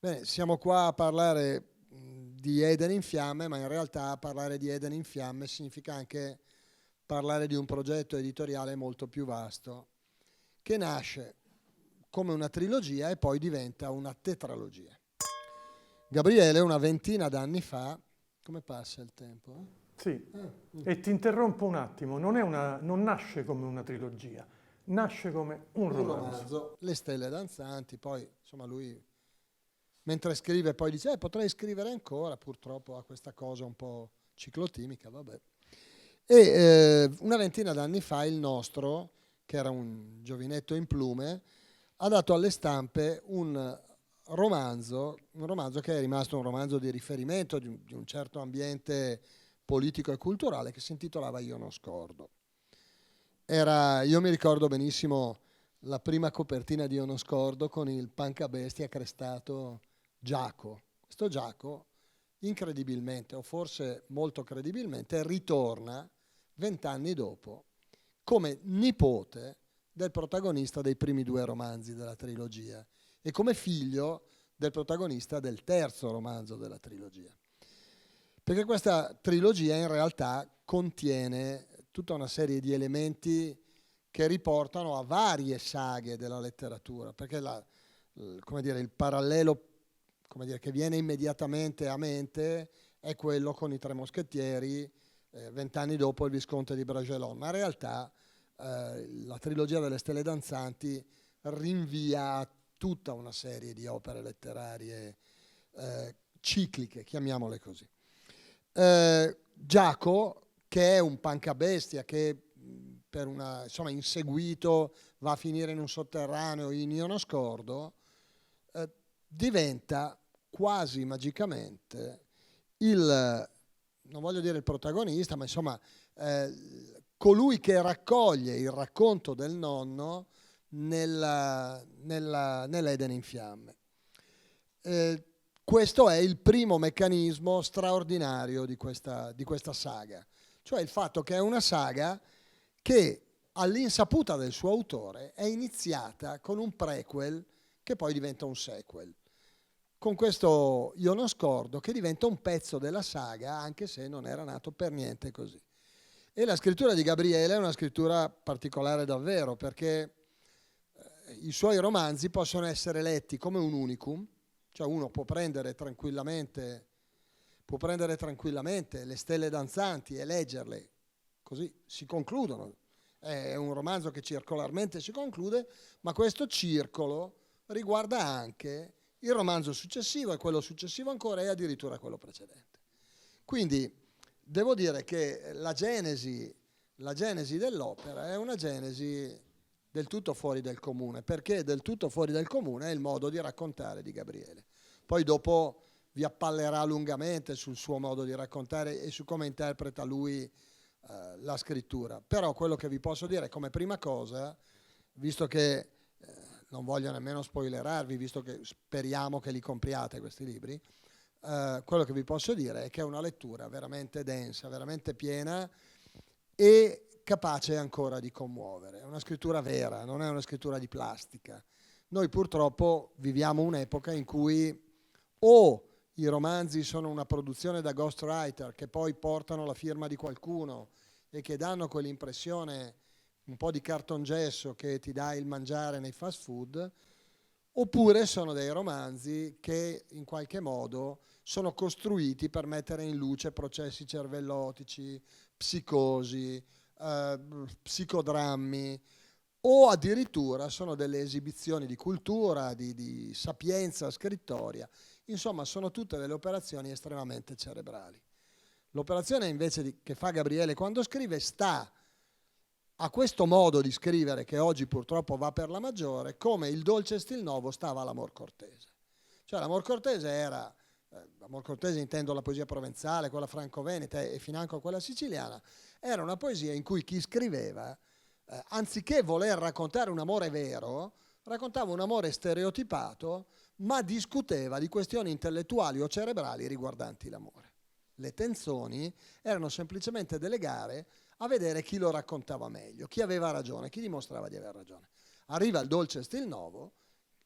Bene, siamo qua a parlare di Eden in fiamme, ma in realtà parlare di Eden in fiamme significa anche parlare di un progetto editoriale molto più vasto, che nasce come una trilogia e poi diventa una tetralogia. Gabriele, una ventina d'anni fa, come passa il tempo? Sì, e ti interrompo un attimo, non nasce come una trilogia, nasce come un romanzo. Le stelle danzanti, poi insomma lui mentre scrive poi dice potrei scrivere ancora, purtroppo ha questa cosa un po' ciclotimica, vabbè. E una ventina d'anni fa il nostro, che era un giovinetto in plume, ha dato alle stampe un romanzo che è rimasto un romanzo di riferimento di un certo ambiente politico e culturale, che si intitolava Io non scordo. Io mi ricordo benissimo la prima copertina di Io non scordo con il pancabestia crestato Giaco. Questo Giaco, incredibilmente, o forse molto credibilmente, ritorna 20 anni dopo come nipote del protagonista dei primi due romanzi della trilogia e come figlio del protagonista del terzo romanzo della trilogia. Perché questa trilogia in realtà contiene tutta una serie di elementi che riportano a varie saghe della letteratura, perché il parallelo che viene immediatamente a mente è quello con i Tre Moschettieri, 20 anni dopo il Visconte di Bragelonne, ma in realtà la trilogia delle Stelle Danzanti rinvia a tutta una serie di opere letterarie cicliche, chiamiamole così. Giaco, che è un pancabestia che per inseguito va a finire in un sotterraneo in Io non scordo, diventa quasi magicamente non voglio dire il protagonista, ma insomma colui che raccoglie il racconto del nonno nell'Eden in fiamme. Questo è il primo meccanismo straordinario di questa saga, cioè il fatto che è una saga che all'insaputa del suo autore è iniziata con un prequel che poi diventa un sequel. Con questo Io non scordo, che diventa un pezzo della saga, anche se non era nato per niente così. E la scrittura di Gabriele è una scrittura particolare davvero, perché i suoi romanzi possono essere letti come un unicum, cioè uno può prendere tranquillamente Le Stelle Danzanti e leggerle, così si concludono. È un romanzo che circolarmente si conclude, ma questo circolo riguarda anche il romanzo successivo e quello successivo ancora e addirittura quello precedente. Quindi devo dire che la genesi dell'opera è una genesi del tutto fuori del comune, perché del tutto fuori del comune è il modo di raccontare di Gabriele. Poi dopo vi appallerà lungamente sul suo modo di raccontare e su come interpreta lui la scrittura. Però quello che vi posso dire come prima cosa, visto che non voglio nemmeno spoilerarvi, visto che speriamo che li compriate questi libri, quello che vi posso dire è che è una lettura veramente densa, veramente piena e capace ancora di commuovere. È una scrittura vera, non è una scrittura di plastica. Noi purtroppo viviamo un'epoca in cui o i romanzi sono una produzione da ghostwriter che poi portano la firma di qualcuno e che danno quell'impressione un po' di cartongesso che ti dà il mangiare nei fast food, oppure sono dei romanzi che in qualche modo sono costruiti per mettere in luce processi cervellotici, psicosi, psicodrammi, o addirittura sono delle esibizioni di cultura, di sapienza scrittoria. Insomma, sono tutte delle operazioni estremamente cerebrali. L'operazione invece che fa Gabriele quando scrive sta a questo modo di scrivere che oggi purtroppo va per la maggiore, come il dolce stil novo stava all'Amor Cortese. Cioè l'Amor Cortese intendo la poesia provenzale, quella franco-veneta e financo quella siciliana, era una poesia in cui chi scriveva, anziché voler raccontare un amore vero, raccontava un amore stereotipato, ma discuteva di questioni intellettuali o cerebrali riguardanti l'amore. Le tensioni erano semplicemente delle gare a vedere chi lo raccontava meglio, chi aveva ragione, chi dimostrava di aver ragione. Arriva il dolce stil novo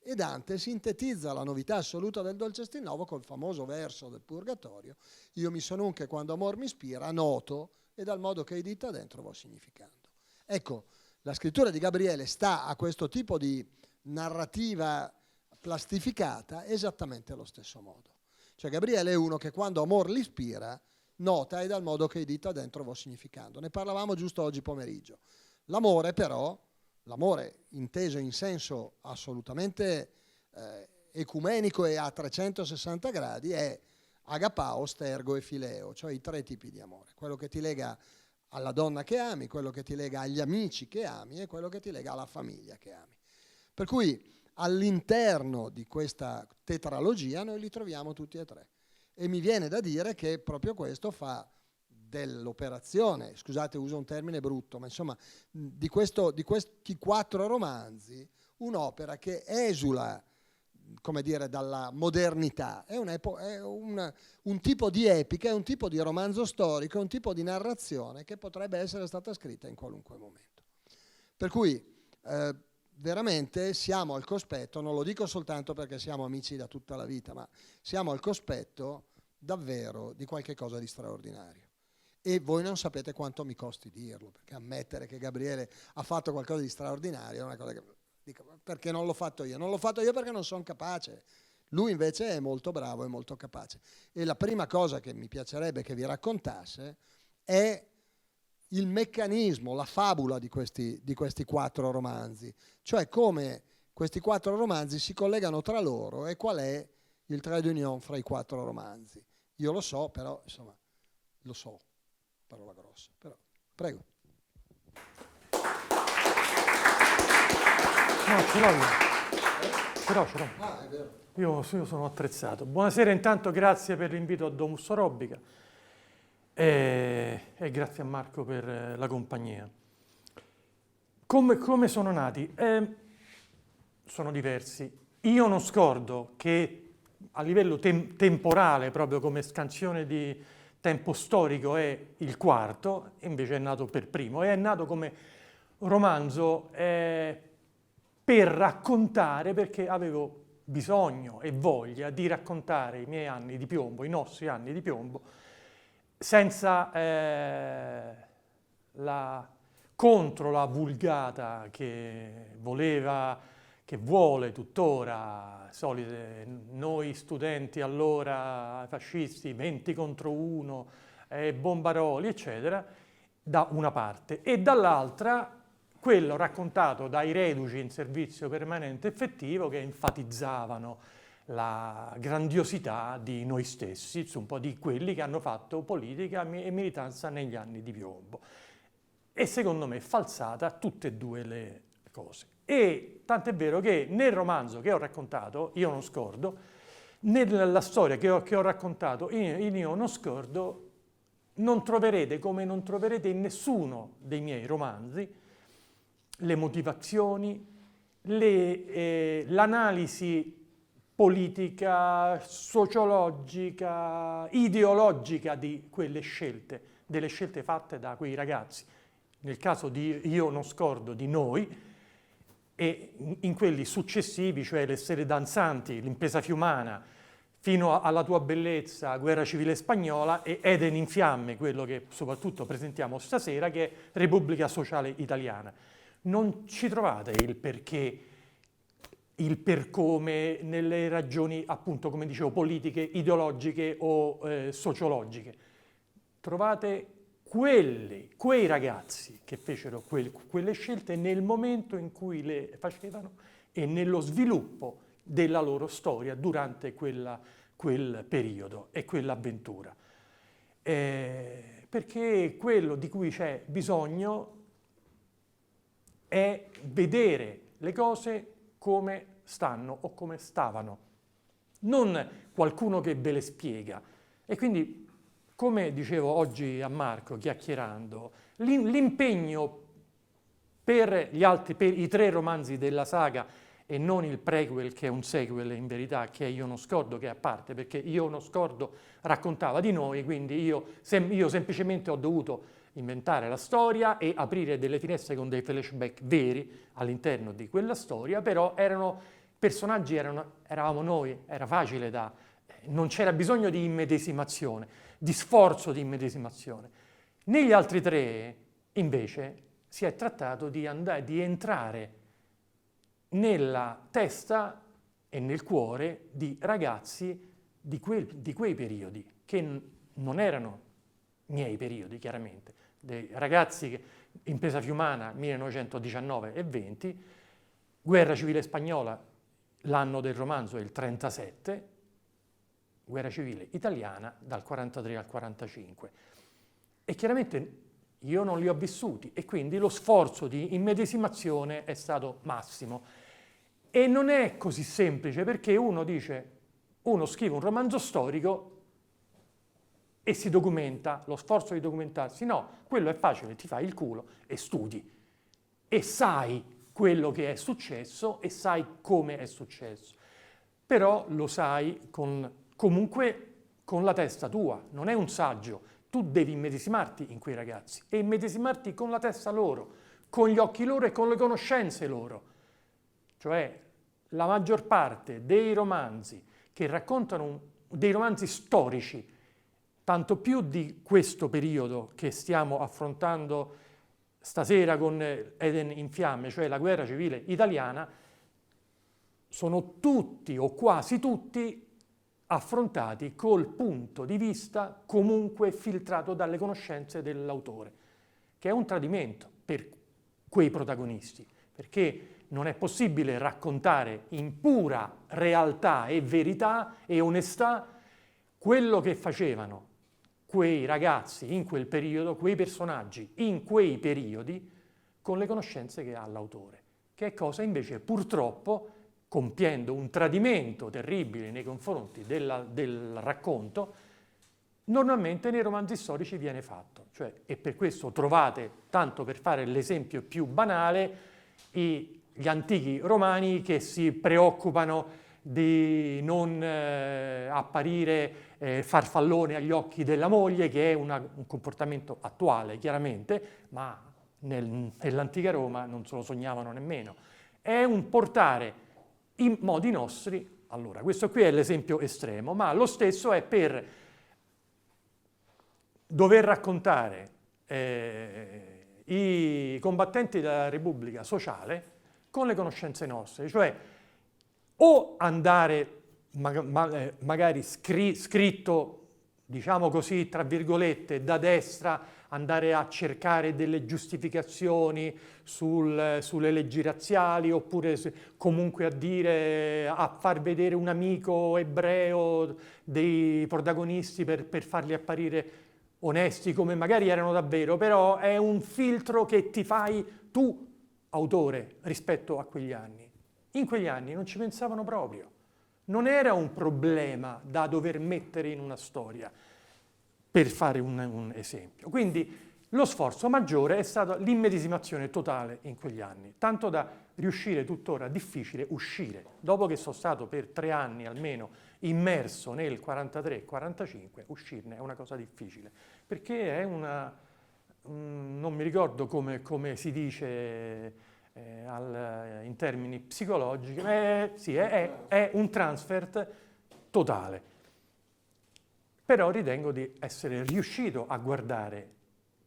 E Dante sintetizza la novità assoluta del dolce stil novo col famoso verso del Purgatorio: io mi sonunche quando amor mi ispira, noto, e dal modo che hai dita dentro vo significando. Ecco, la scrittura di Gabriele sta a questo tipo di narrativa plastificata esattamente allo stesso modo. Cioè Gabriele è uno che quando amor l'ispira, nota, e dal modo che hai dita dentro vo significando. Ne parlavamo giusto oggi pomeriggio. L'amore però, l'amore inteso in senso assolutamente ecumenico e a 360 gradi, è agapao, stergo e fileo, cioè i 3 tipi di amore. Quello che ti lega alla donna che ami, quello che ti lega agli amici che ami e quello che ti lega alla famiglia che ami. Per cui all'interno di questa tetralogia noi li troviamo tutti e 3. E mi viene da dire che proprio questo fa dell'operazione, scusate uso un termine brutto, ma insomma di questi 4 romanzi un'opera che esula, come dire, dalla modernità, è un tipo di epica, è un tipo di romanzo storico, è un tipo di narrazione che potrebbe essere stata scritta in qualunque momento. Per cui veramente siamo al cospetto, non lo dico soltanto perché siamo amici da tutta la vita, ma siamo al cospetto davvero di qualche cosa di straordinario. E voi non sapete quanto mi costi dirlo, perché ammettere che Gabriele ha fatto qualcosa di straordinario è una cosa che dico, perché non l'ho fatto io? Non l'ho fatto io perché non sono capace. Lui invece è molto bravo e molto capace. E la prima cosa che mi piacerebbe che vi raccontasse è il meccanismo, la fabula di questi 4 romanzi, cioè come questi 4 romanzi si collegano tra loro e qual è il trait d'union fra i 4 romanzi. Io lo so, però, insomma, lo so, parola grossa, però, prego. No, ce l'ho io. Ce l'ho. Ah, è vero. Io sono attrezzato. Buonasera, intanto grazie per l'invito a Domus Orobica e grazie a Marco per la compagnia. Come sono nati? Sono diversi. Io non scordo che a livello temporale, proprio come scansione di tempo storico, è il 4, invece è nato per primo, e è nato come romanzo per raccontare, perché avevo bisogno e voglia di raccontare i miei anni di piombo, i nostri anni di piombo, senza contro la vulgata che vuole tuttora, solite noi studenti allora fascisti, 20 contro 1, bombaroli, eccetera, da una parte, e dall'altra quello raccontato dai reduci in servizio permanente effettivo che enfatizzavano la grandiosità di noi stessi, un po' di quelli che hanno fatto politica e militanza negli anni di piombo. E secondo me falsata tutte e 2 le cose. E tant'è vero che nel romanzo che ho raccontato, Io non scordo, nella storia che ho raccontato in Io non scordo, non troverete, come non troverete in nessuno dei miei romanzi, le motivazioni, l'analisi politica, sociologica, ideologica di quelle scelte, delle scelte fatte da quei ragazzi. Nel caso di Io non scordo, di noi, e in quelli successivi, cioè Le Stelle danzanti, L'impresa fiumana, fino alla tua bellezza, Guerra civile spagnola, e Eden in fiamme, quello che soprattutto presentiamo stasera, che è Repubblica Sociale Italiana. Non ci trovate il perché, il per come, nelle ragioni, appunto, come dicevo, politiche, ideologiche o sociologiche. Trovate quei ragazzi che fecero quelle scelte nel momento in cui le facevano e nello sviluppo della loro storia durante quel periodo e quell'avventura. Perché quello di cui c'è bisogno è vedere le cose come stanno o come stavano, non qualcuno che ve le spiega. E quindi, come dicevo oggi a Marco, chiacchierando, l'impegno per i 3 romanzi della saga e non il prequel, che è un sequel in verità, che è Io non scordo, che è a parte, perché Io non scordo raccontava di noi, quindi io semplicemente ho dovuto inventare la storia e aprire delle finestre con dei flashback veri all'interno di quella storia, però erano personaggi eravamo noi, era facile non c'era bisogno di immedesimazione, di sforzo di immedesimazione. Negli altri tre, invece, si è trattato di entrare nella testa e nel cuore di ragazzi di quei periodi, che non erano miei periodi, chiaramente, dei ragazzi che Impresa Fiumana 1919 e 20, Guerra Civile Spagnola, l'anno del romanzo è il 37, Guerra Civile Italiana dal 43 al 45. E chiaramente io non li ho vissuti e quindi lo sforzo di immedesimazione è stato massimo. E non è così semplice, perché uno scrive un romanzo storico e si documenta, lo sforzo di documentarsi. No, quello è facile, ti fai il culo e studi e sai quello che è successo e sai come è successo. Però lo sai comunque con la testa tua, non è un saggio. Tu devi immedesimarti in quei ragazzi e immedesimarti con la testa loro, con gli occhi loro e con le conoscenze loro. Cioè la maggior parte dei romanzi che raccontano, dei romanzi storici, tanto più di questo periodo che stiamo affrontando stasera con Eden in fiamme, cioè la guerra civile italiana, sono tutti o quasi tutti affrontati col punto di vista comunque filtrato dalle conoscenze dell'autore, che è un tradimento per quei protagonisti, perché non è possibile raccontare in pura realtà e verità e onestà quello che facevano quei ragazzi in quel periodo, quei personaggi in quei periodi, con le conoscenze che ha l'autore, che è cosa invece purtroppo, compiendo un tradimento terribile nei confronti del racconto, normalmente nei romanzi storici viene fatto. E per questo trovate, tanto per fare l'esempio più banale, gli antichi romani che si preoccupano di non apparire farfallone agli occhi della moglie, che è un comportamento attuale chiaramente, ma nell'antica Roma non se lo sognavano nemmeno. È un portare in modi nostri. Allora, questo qui è l'esempio estremo, ma lo stesso è per dover raccontare i combattenti della Repubblica Sociale con le conoscenze nostre, cioè o andare magari scritto, diciamo così, tra virgolette, da destra, andare a cercare delle giustificazioni sulle leggi razziali, oppure comunque a far vedere un amico ebreo dei protagonisti per farli apparire onesti come magari erano davvero, però è un filtro che ti fai tu, autore, rispetto a quegli anni. In quegli anni non ci pensavano proprio. Non era un problema da dover mettere in una storia, per fare un esempio. Quindi lo sforzo maggiore è stato l'immedesimazione totale in quegli anni, tanto da riuscire tuttora difficile uscire. Dopo che sono stato per 3 anni almeno immerso nel 43-45, uscirne è una cosa difficile, perché è non mi ricordo come si dice in termini psicologici, è un transfert totale. Però ritengo di essere riuscito a guardare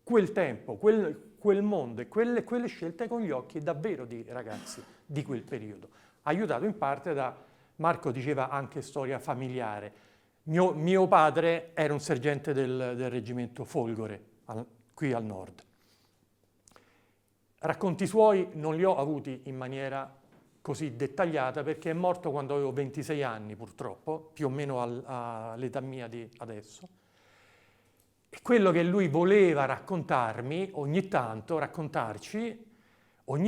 quel tempo, quel mondo e quelle scelte con gli occhi davvero di ragazzi di quel periodo. Aiutato in parte da, Marco diceva, anche storia familiare. Mio padre era un sergente del reggimento Folgore, qui al nord. Racconti suoi non li ho avuti in maniera così dettagliata, perché è morto quando avevo 26 anni, purtroppo, più o meno all'età mia di adesso. E quello che lui voleva raccontarci, ogni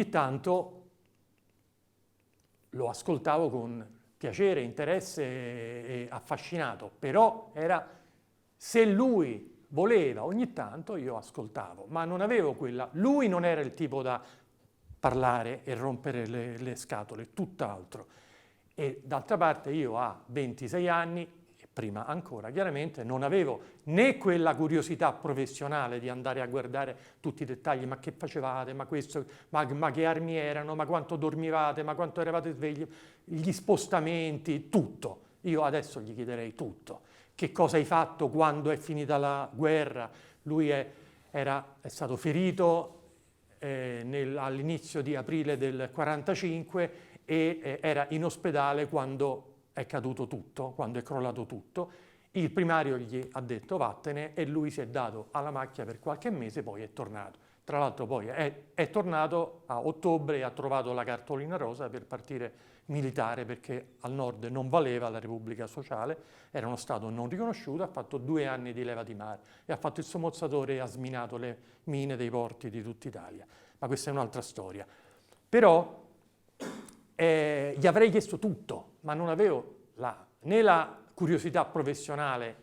tanto lo ascoltavo con piacere, interesse e affascinato, però se lui voleva ogni tanto io ascoltavo, ma non avevo lui non era il tipo da parlare e rompere le scatole, tutt'altro. E d'altra parte io a 26 anni, prima ancora. Chiaramente non avevo né quella curiosità professionale di andare a guardare tutti i dettagli, ma che facevate, ma questo, ma che armi erano, ma quanto dormivate, ma quanto eravate svegli, gli spostamenti, tutto. Io adesso gli chiederei tutto. Che cosa hai fatto quando è finita la guerra? Lui è stato ferito all'inizio di aprile del 45 e era in ospedale quando è caduto tutto, quando è crollato tutto. Il primario gli ha detto vattene e lui si è dato alla macchia per qualche mese, poi è tornato. Tra l'altro poi è tornato a ottobre e ha trovato la cartolina rosa per partire militare, perché al nord non valeva la Repubblica Sociale, era uno Stato non riconosciuto, ha fatto 2 anni di leva di mare e ha fatto il somozzatore e ha sminato le mine dei porti di tutta Italia. Ma questa è un'altra storia. Però gli avrei chiesto tutto, ma non avevo né la curiosità professionale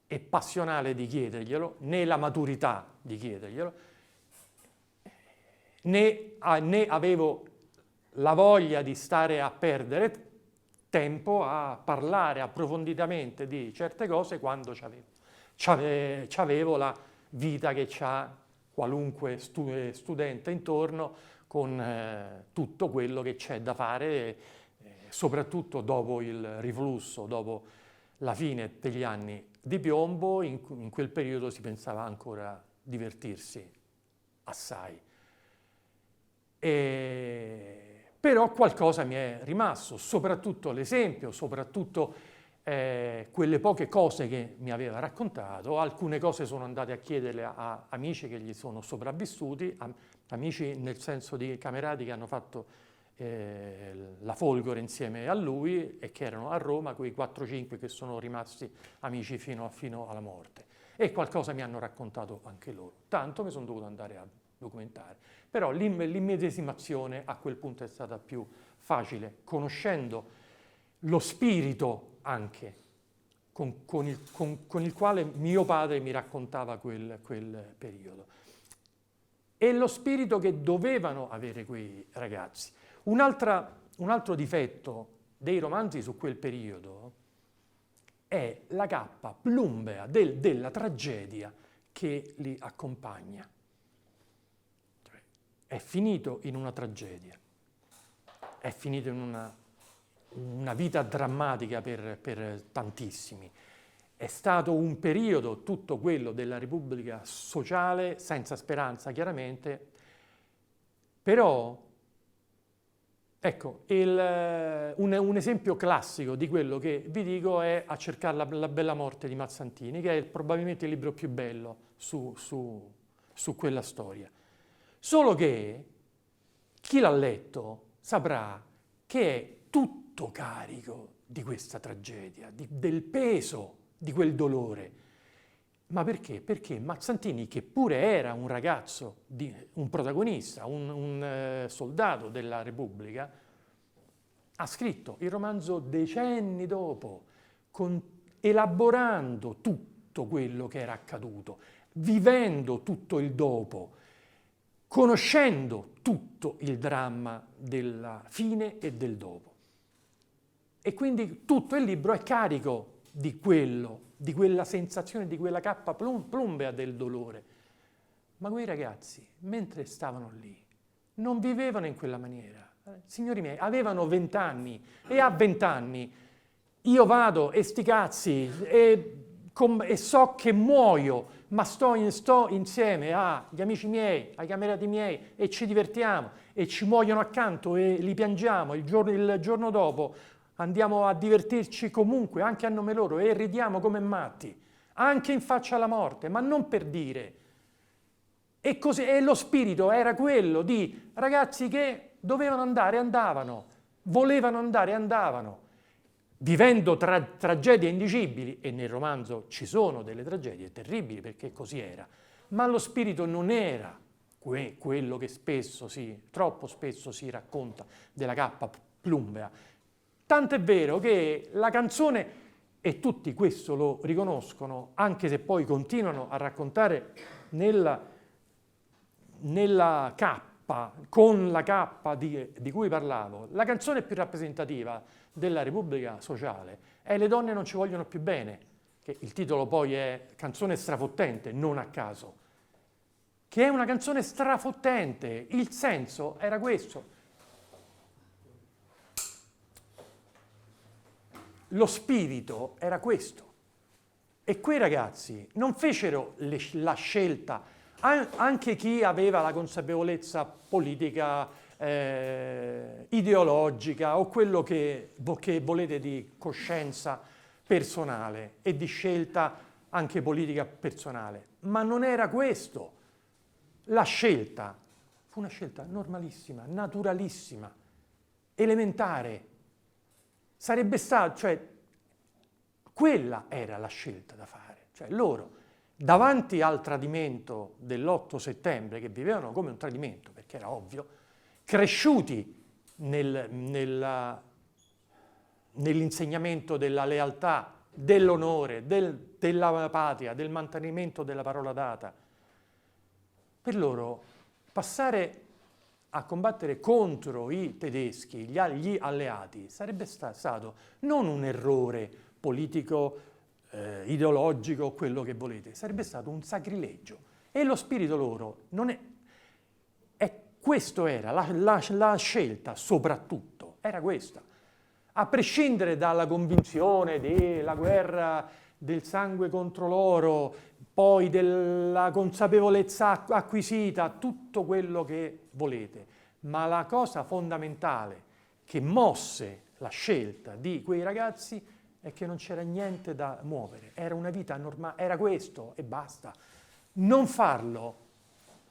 e passionale di chiederglielo, né la maturità di chiederglielo, né avevo la voglia di stare a perdere tempo a parlare approfonditamente di certe cose quando c'avevo la vita che c'ha qualunque studente intorno, con tutto quello che c'è da fare, soprattutto dopo il riflusso, dopo la fine degli anni di piombo. In quel periodo si pensava ancora a divertirsi assai. Però qualcosa mi è rimasto, soprattutto l'esempio, soprattutto quelle poche cose che mi aveva raccontato. Alcune cose sono andate a chiederle a amici che gli sono sopravvissuti, amici nel senso di camerati che hanno fatto la Folgore insieme a lui e che erano a Roma, quei 4-5 che sono rimasti amici fino alla morte. E qualcosa mi hanno raccontato anche loro. Tanto mi sono dovuto andare a documentare. Però l'immedesimazione a quel punto è stata più facile, conoscendo lo spirito anche con il quale mio padre mi raccontava quel periodo. E lo spirito che dovevano avere quei ragazzi. Un altro difetto dei romanzi su quel periodo è la cappa plumbea della tragedia che li accompagna. È finito in una tragedia, è finito in una vita drammatica per tantissimi. È stato un periodo, tutto quello della Repubblica Sociale, senza speranza chiaramente, però, ecco, un esempio classico di quello che vi dico è A cercare la bella morte di Mazzantini, che è probabilmente il libro più bello su quella storia. Solo che chi l'ha letto saprà che è tutto carico di questa tragedia, del peso di quel dolore. Ma perché? Perché Mazzantini, che pure era un ragazzo, un protagonista, un soldato della Repubblica, ha scritto il romanzo decenni dopo, elaborando tutto quello che era accaduto, vivendo tutto il dopo, conoscendo tutto il dramma della fine e del dopo. E quindi tutto il libro è carico di quella sensazione, di quella cappa plumbea del dolore. Ma quei ragazzi, mentre stavano lì, non vivevano in quella maniera. Signori miei, avevano 20 anni e a 20 anni io vado e sti cazzi e so che muoio, ma sto insieme agli amici miei, ai camerati miei e ci divertiamo e ci muoiono accanto e li piangiamo. Il giorno dopo andiamo a divertirci comunque, anche a nome loro, e ridiamo come matti, anche in faccia alla morte, ma non per dire. E lo spirito era quello di ragazzi che dovevano andare, andavano, volevano andare, andavano, vivendo tragedie indicibili, e nel romanzo ci sono delle tragedie terribili perché così era, ma lo spirito non era quello che troppo spesso si racconta della cappa plumbea. Tanto è vero che la canzone, e tutti questo lo riconoscono, anche se poi continuano a raccontare nella cappa, con la cappa di cui parlavo, la canzone più rappresentativa della Repubblica Sociale E le donne non ci vogliono più bene, che il titolo poi è Canzone strafottente, non a caso, che è una canzone strafottente, il senso era questo. Lo spirito era questo. E quei ragazzi non fecero la scelta, anche chi aveva la consapevolezza politica, ideologica o quello che volete di coscienza personale e di scelta anche politica personale. Ma non era questo. La scelta fu una scelta normalissima, naturalissima, elementare. Sarebbe stato, cioè, quella era la scelta da fare. Cioè loro, davanti al tradimento dell'8 settembre, che vivevano come un tradimento, perché era ovvio, cresciuti nell'insegnamento della lealtà, dell'onore, della patria, del mantenimento della parola data, per loro passare a combattere contro i tedeschi, gli alleati, sarebbe stato non un errore politico, ideologico, quello che volete, sarebbe stato un sacrilegio. E lo spirito loro non è questo era, la scelta soprattutto, era questa. A prescindere dalla convinzione della guerra del sangue contro l'oro, poi della consapevolezza acquisita, tutto quello che volete. Ma la cosa fondamentale che mosse la scelta di quei ragazzi è che non c'era niente da muovere, era una vita normale, era questo e basta. Non farlo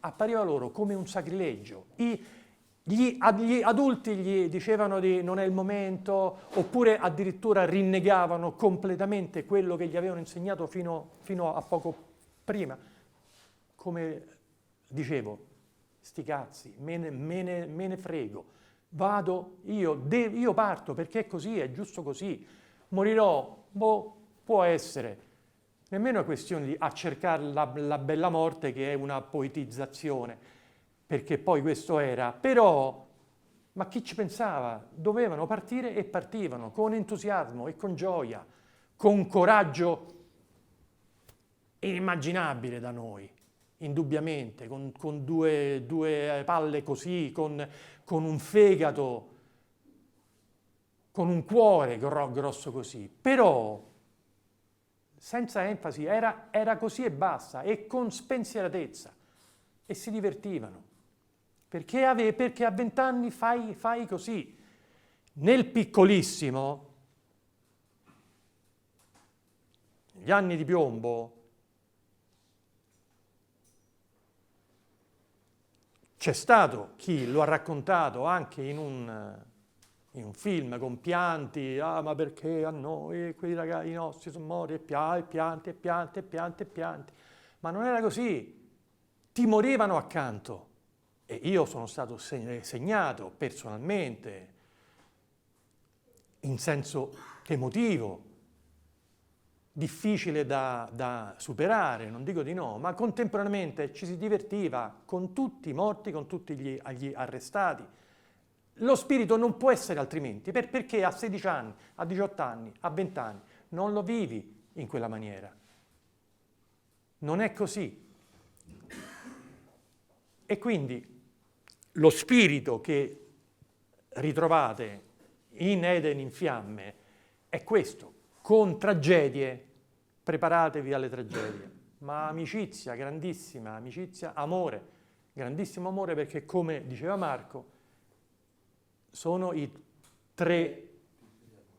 appariva loro come un sacrilegio. Gli adulti gli dicevano di non è il momento, oppure addirittura rinnegavano completamente quello che gli avevano insegnato fino a poco prima. Come dicevo, sti cazzi, me ne frego, vado, io parto perché è così, è giusto così, morirò, può essere. Nemmeno è questione di accercare la bella morte, che è una poetizzazione, perché poi questo era. Però, ma chi ci pensava? Dovevano partire e partivano, con entusiasmo e con gioia, con coraggio inimmaginabile da noi, indubbiamente, con due palle così, con un fegato, con un cuore grosso così. Però, senza enfasi, era così e basta, e con spensieratezza, e si divertivano, perché a 20 anni fai così. Nel piccolissimo, negli anni di piombo, c'è stato chi lo ha raccontato anche in un film con pianti, ma perché a noi, quei ragazzi, i nostri sono morti, e pianti. Ma non era così, ti morivano accanto. E io sono stato segnato personalmente, in senso emotivo, difficile da superare, non dico di no, ma contemporaneamente ci si divertiva con tutti i morti, con tutti gli arrestati. Lo spirito non può essere altrimenti, perché a 16 anni, a 18 anni, a 20 anni non lo vivi in quella maniera. Non è così. E quindi lo spirito che ritrovate in Eden in fiamme è questo, con tragedie, preparatevi alle tragedie, ma amicizia, grandissima amicizia, amore, grandissimo amore, perché come diceva Marco, sono i 3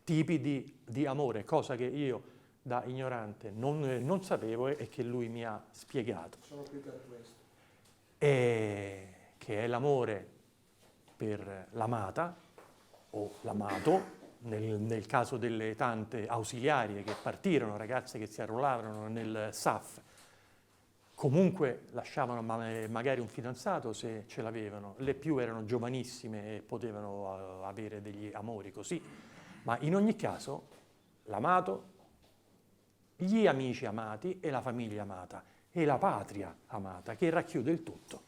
tipi di amore, cosa che io da ignorante non sapevo e che lui mi ha spiegato. Sono qui per questo. E che è l'amore per l'amata o l'amato, nel caso delle tante ausiliarie che partirono, ragazze che si arruolavano nel SAF, comunque lasciavano magari un fidanzato se ce l'avevano, le più erano giovanissime e potevano avere degli amori così, ma in ogni caso l'amato, gli amici amati e la famiglia amata e la patria amata che racchiude il tutto.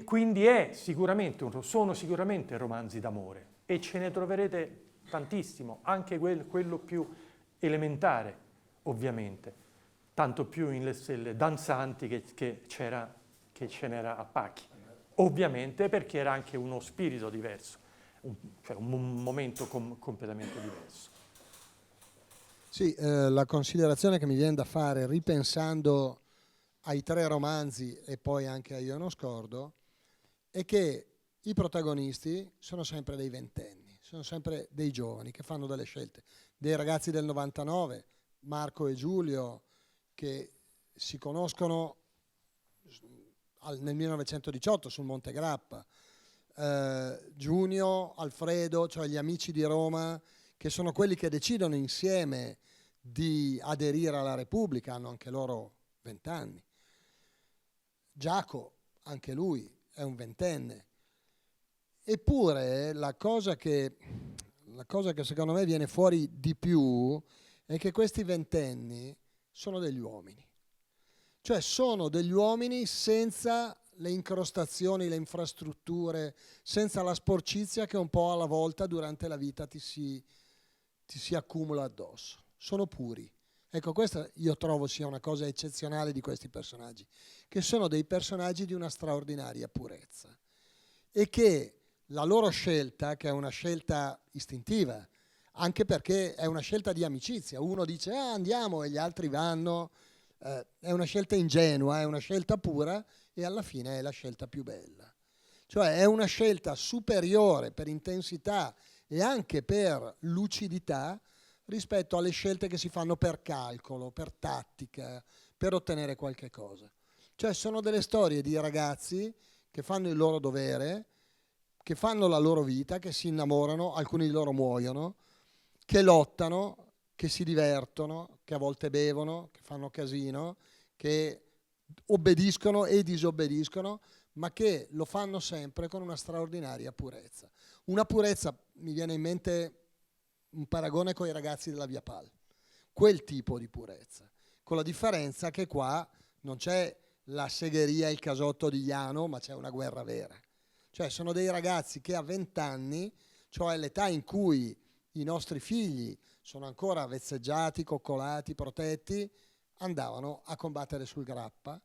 Quindi sono sicuramente romanzi d'amore e ce ne troverete tantissimo, anche quello più elementare, ovviamente, tanto più in Le Stelle Danzanti che ce n'era a pacchi, ovviamente perché era anche uno spirito diverso, cioè un momento completamente diverso. Sì, la considerazione che mi viene da fare ripensando ai 3 romanzi e poi anche a Io non scordo è che i protagonisti sono sempre dei ventenni, sono sempre dei giovani che fanno delle scelte, dei ragazzi del 99, Marco e Giulio, che si conoscono nel 1918 sul Monte Grappa, Giunio, Alfredo, cioè gli amici di Roma, che sono quelli che decidono insieme di aderire alla Repubblica, hanno anche loro 20 anni. Giaco, anche lui, è un ventenne. Eppure la cosa che secondo me viene fuori di più è che questi ventenni sono degli uomini. Cioè sono degli uomini senza le incrostazioni, le infrastrutture, senza la sporcizia che un po' alla volta durante la vita ti si accumula addosso. Sono puri. Ecco, questa io trovo sia una cosa eccezionale di questi personaggi, che sono dei personaggi di una straordinaria purezza e che la loro scelta, che è una scelta istintiva, anche perché è una scelta di amicizia, uno dice andiamo e gli altri vanno, è una scelta ingenua, è una scelta pura e alla fine è la scelta più bella. Cioè è una scelta superiore per intensità e anche per lucidità rispetto alle scelte che si fanno per calcolo, per tattica, per ottenere qualche cosa. Cioè sono delle storie di ragazzi che fanno il loro dovere, che fanno la loro vita, che si innamorano, alcuni di loro muoiono, che lottano, che si divertono, che a volte bevono, che fanno casino, che obbediscono e disobbediscono, ma che lo fanno sempre con una straordinaria purezza. Una purezza, mi viene in mente un paragone con i ragazzi della Via Pal, quel tipo di purezza, con la differenza che qua non c'è la segheria e il casotto di Iano, ma c'è una guerra vera. Cioè sono dei ragazzi che a 20 anni, cioè l'età in cui i nostri figli sono ancora vezzeggiati, coccolati, protetti, andavano a combattere sul Grappa,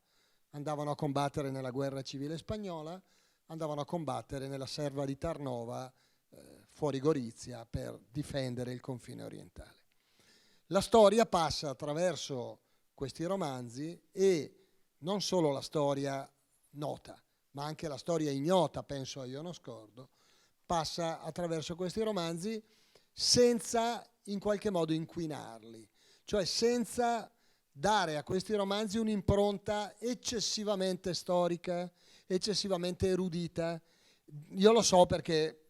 andavano a combattere nella guerra civile spagnola, andavano a combattere nella serva di Tarnova, fuori Gorizia, per difendere il confine orientale. La storia passa attraverso questi romanzi e non solo la storia nota, ma anche la storia ignota, penso a Io non scordo, passa attraverso questi romanzi senza in qualche modo inquinarli, cioè senza dare a questi romanzi un'impronta eccessivamente storica, eccessivamente erudita. Io lo so perché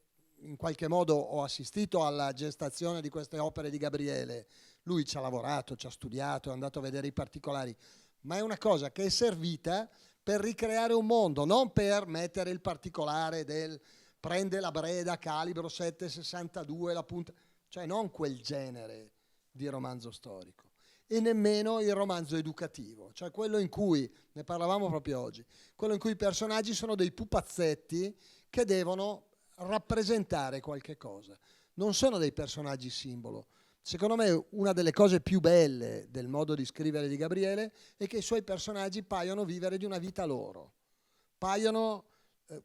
in qualche modo ho assistito alla gestazione di queste opere di Gabriele. Lui ci ha lavorato, ci ha studiato, è andato a vedere i particolari, ma è una cosa che è servita per ricreare un mondo, non per mettere il particolare del prende la Breda calibro 7,62 la punta, cioè non quel genere di romanzo storico e nemmeno il romanzo educativo, cioè quello in cui, ne parlavamo proprio oggi, quello in cui i personaggi sono dei pupazzetti che devono rappresentare qualche cosa, non sono dei personaggi simbolo. Secondo me una delle cose più belle del modo di scrivere di Gabriele è che i suoi personaggi paiono vivere di una vita loro, paiono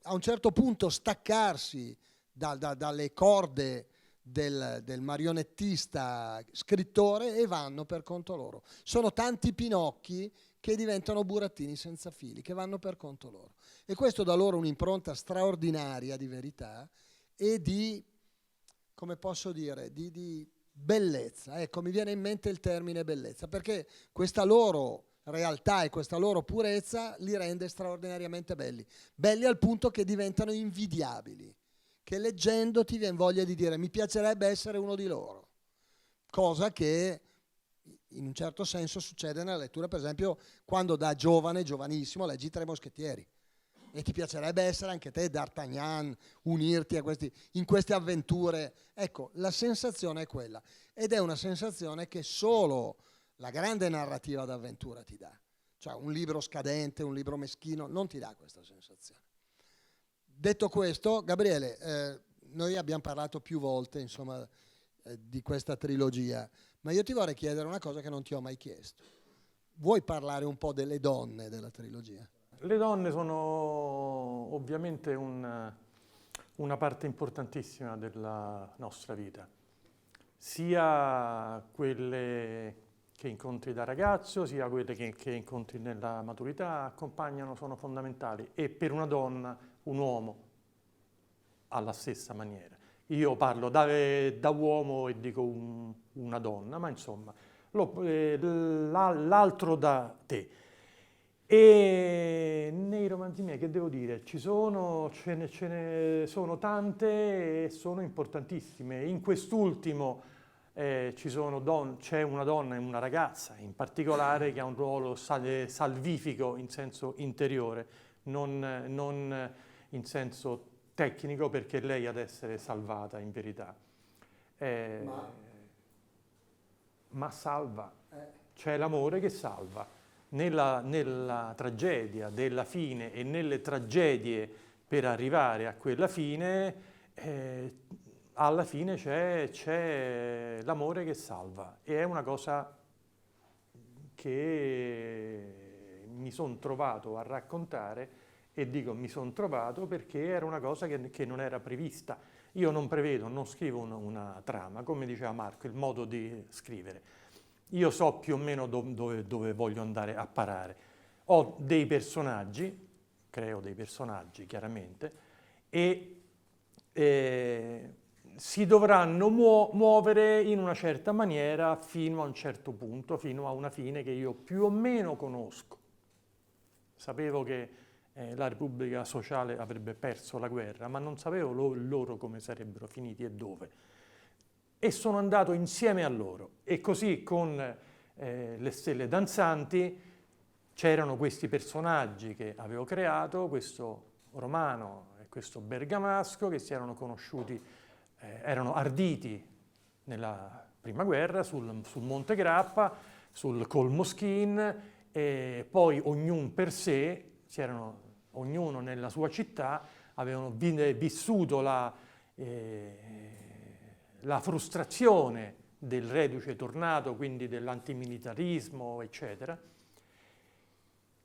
a un certo punto staccarsi dalle corde del marionettista scrittore e vanno per conto loro. Sono tanti Pinocchi che diventano burattini senza fili, che vanno per conto loro. E questo dà loro un'impronta straordinaria di verità e di, come posso dire, di bellezza. Ecco, mi viene in mente il termine bellezza, perché questa loro realtà e questa loro purezza li rende straordinariamente belli. Belli al punto che diventano invidiabili, che leggendo ti viene voglia di dire mi piacerebbe essere uno di loro, cosa che in un certo senso succede nella lettura, per esempio quando da giovane, giovanissimo, leggi Tre Moschettieri e ti piacerebbe essere anche te D'Artagnan, unirti a in queste avventure. Ecco, la sensazione è quella ed è una sensazione che solo la grande narrativa d'avventura ti dà, cioè un libro scadente, un libro meschino non ti dà questa sensazione. Detto questo, Gabriele, noi abbiamo parlato più volte, insomma, di questa trilogia, ma io ti vorrei chiedere una cosa che non ti ho mai chiesto. Vuoi parlare un po' delle donne della trilogia? Le donne sono ovviamente una parte importantissima della nostra vita, sia quelle che incontri da ragazzo, sia quelle che incontri nella maturità, accompagnano, sono fondamentali, e per una donna, un uomo, alla stessa maniera. Io parlo da uomo e dico una donna, ma insomma, l'altro da te. E nei romanzi miei, che devo dire, ce ne sono tante e sono importantissime. In quest'ultimo c'è una donna e una ragazza in particolare che ha un ruolo salvifico in senso interiore, non in senso tecnico, perché è lei ad essere salvata in verità. Ma salva, c'è l'amore che salva. Nella tragedia della fine e nelle tragedie per arrivare a quella fine, alla fine c'è l'amore che salva, e è una cosa che mi sono trovato a raccontare, e dico mi sono trovato perché era una cosa che non era prevista. Io non scrivo una trama, come diceva Marco, il modo di scrivere. Io so più o meno dove voglio andare a parare. Ho dei personaggi, creo dei personaggi chiaramente, e si dovranno muovere in una certa maniera fino a un certo punto, fino a una fine che io più o meno conosco. Sapevo che la Repubblica Sociale avrebbe perso la guerra, ma non sapevo loro come sarebbero finiti e dove. E sono andato insieme a loro, e così con le stelle danzanti c'erano questi personaggi che avevo creato, questo Romano e questo Bergamasco, che si erano conosciuti, erano arditi nella prima guerra sul Monte Grappa, sul Col Moschin, e poi ognuno per sé, ognuno nella sua città, avevano vissuto la frustrazione del reduce tornato, quindi dell'antimilitarismo, eccetera.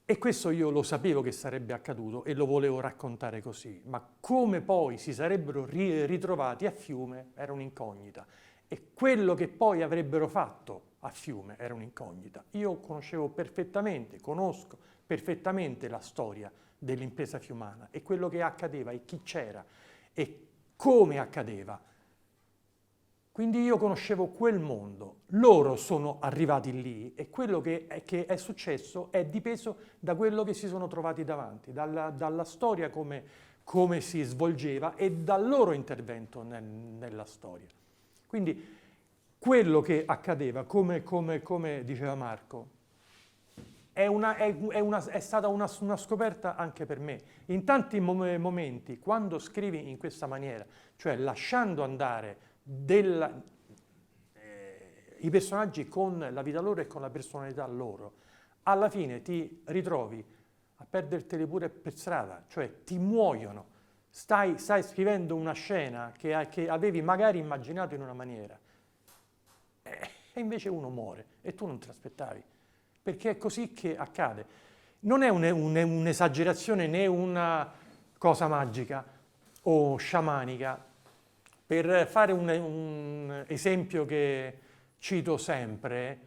E questo io lo sapevo che sarebbe accaduto e lo volevo raccontare così, ma come poi si sarebbero ritrovati a Fiume era un'incognita, e quello che poi avrebbero fatto a Fiume era un'incognita. Io conosco perfettamente la storia dell'impresa fiumana e quello che accadeva e chi c'era e come accadeva. Quindi io conoscevo quel mondo, loro sono arrivati lì, e quello che è successo è dipeso da quello che si sono trovati davanti, dalla storia come si svolgeva e dal loro intervento nella storia. Quindi quello che accadeva, come diceva Marco, è stata una scoperta anche per me. In tanti momenti, quando scrivi in questa maniera, cioè lasciando andare i personaggi con la vita loro e con la personalità loro, alla fine ti ritrovi a perderteli pure per strada, cioè ti muoiono. Stai scrivendo una scena che avevi magari immaginato in una maniera, e invece uno muore e tu non te l'aspettavi, perché è così che accade. Non è un'esagerazione né una cosa magica o sciamanica. Per fare un esempio che cito sempre,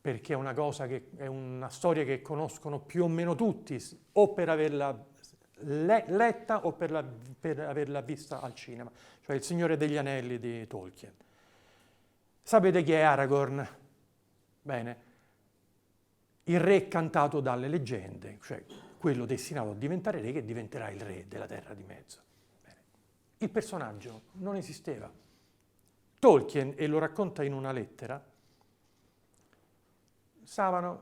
perché è una storia che conoscono più o meno tutti, o per averla letta o per averla vista al cinema, cioè Il Signore degli Anelli di Tolkien. Sapete chi è Aragorn? Bene, il re cantato dalle leggende, cioè quello destinato a diventare re, che diventerà il re della Terra di Mezzo. Il personaggio non esisteva. Tolkien, e lo racconta in una lettera, stava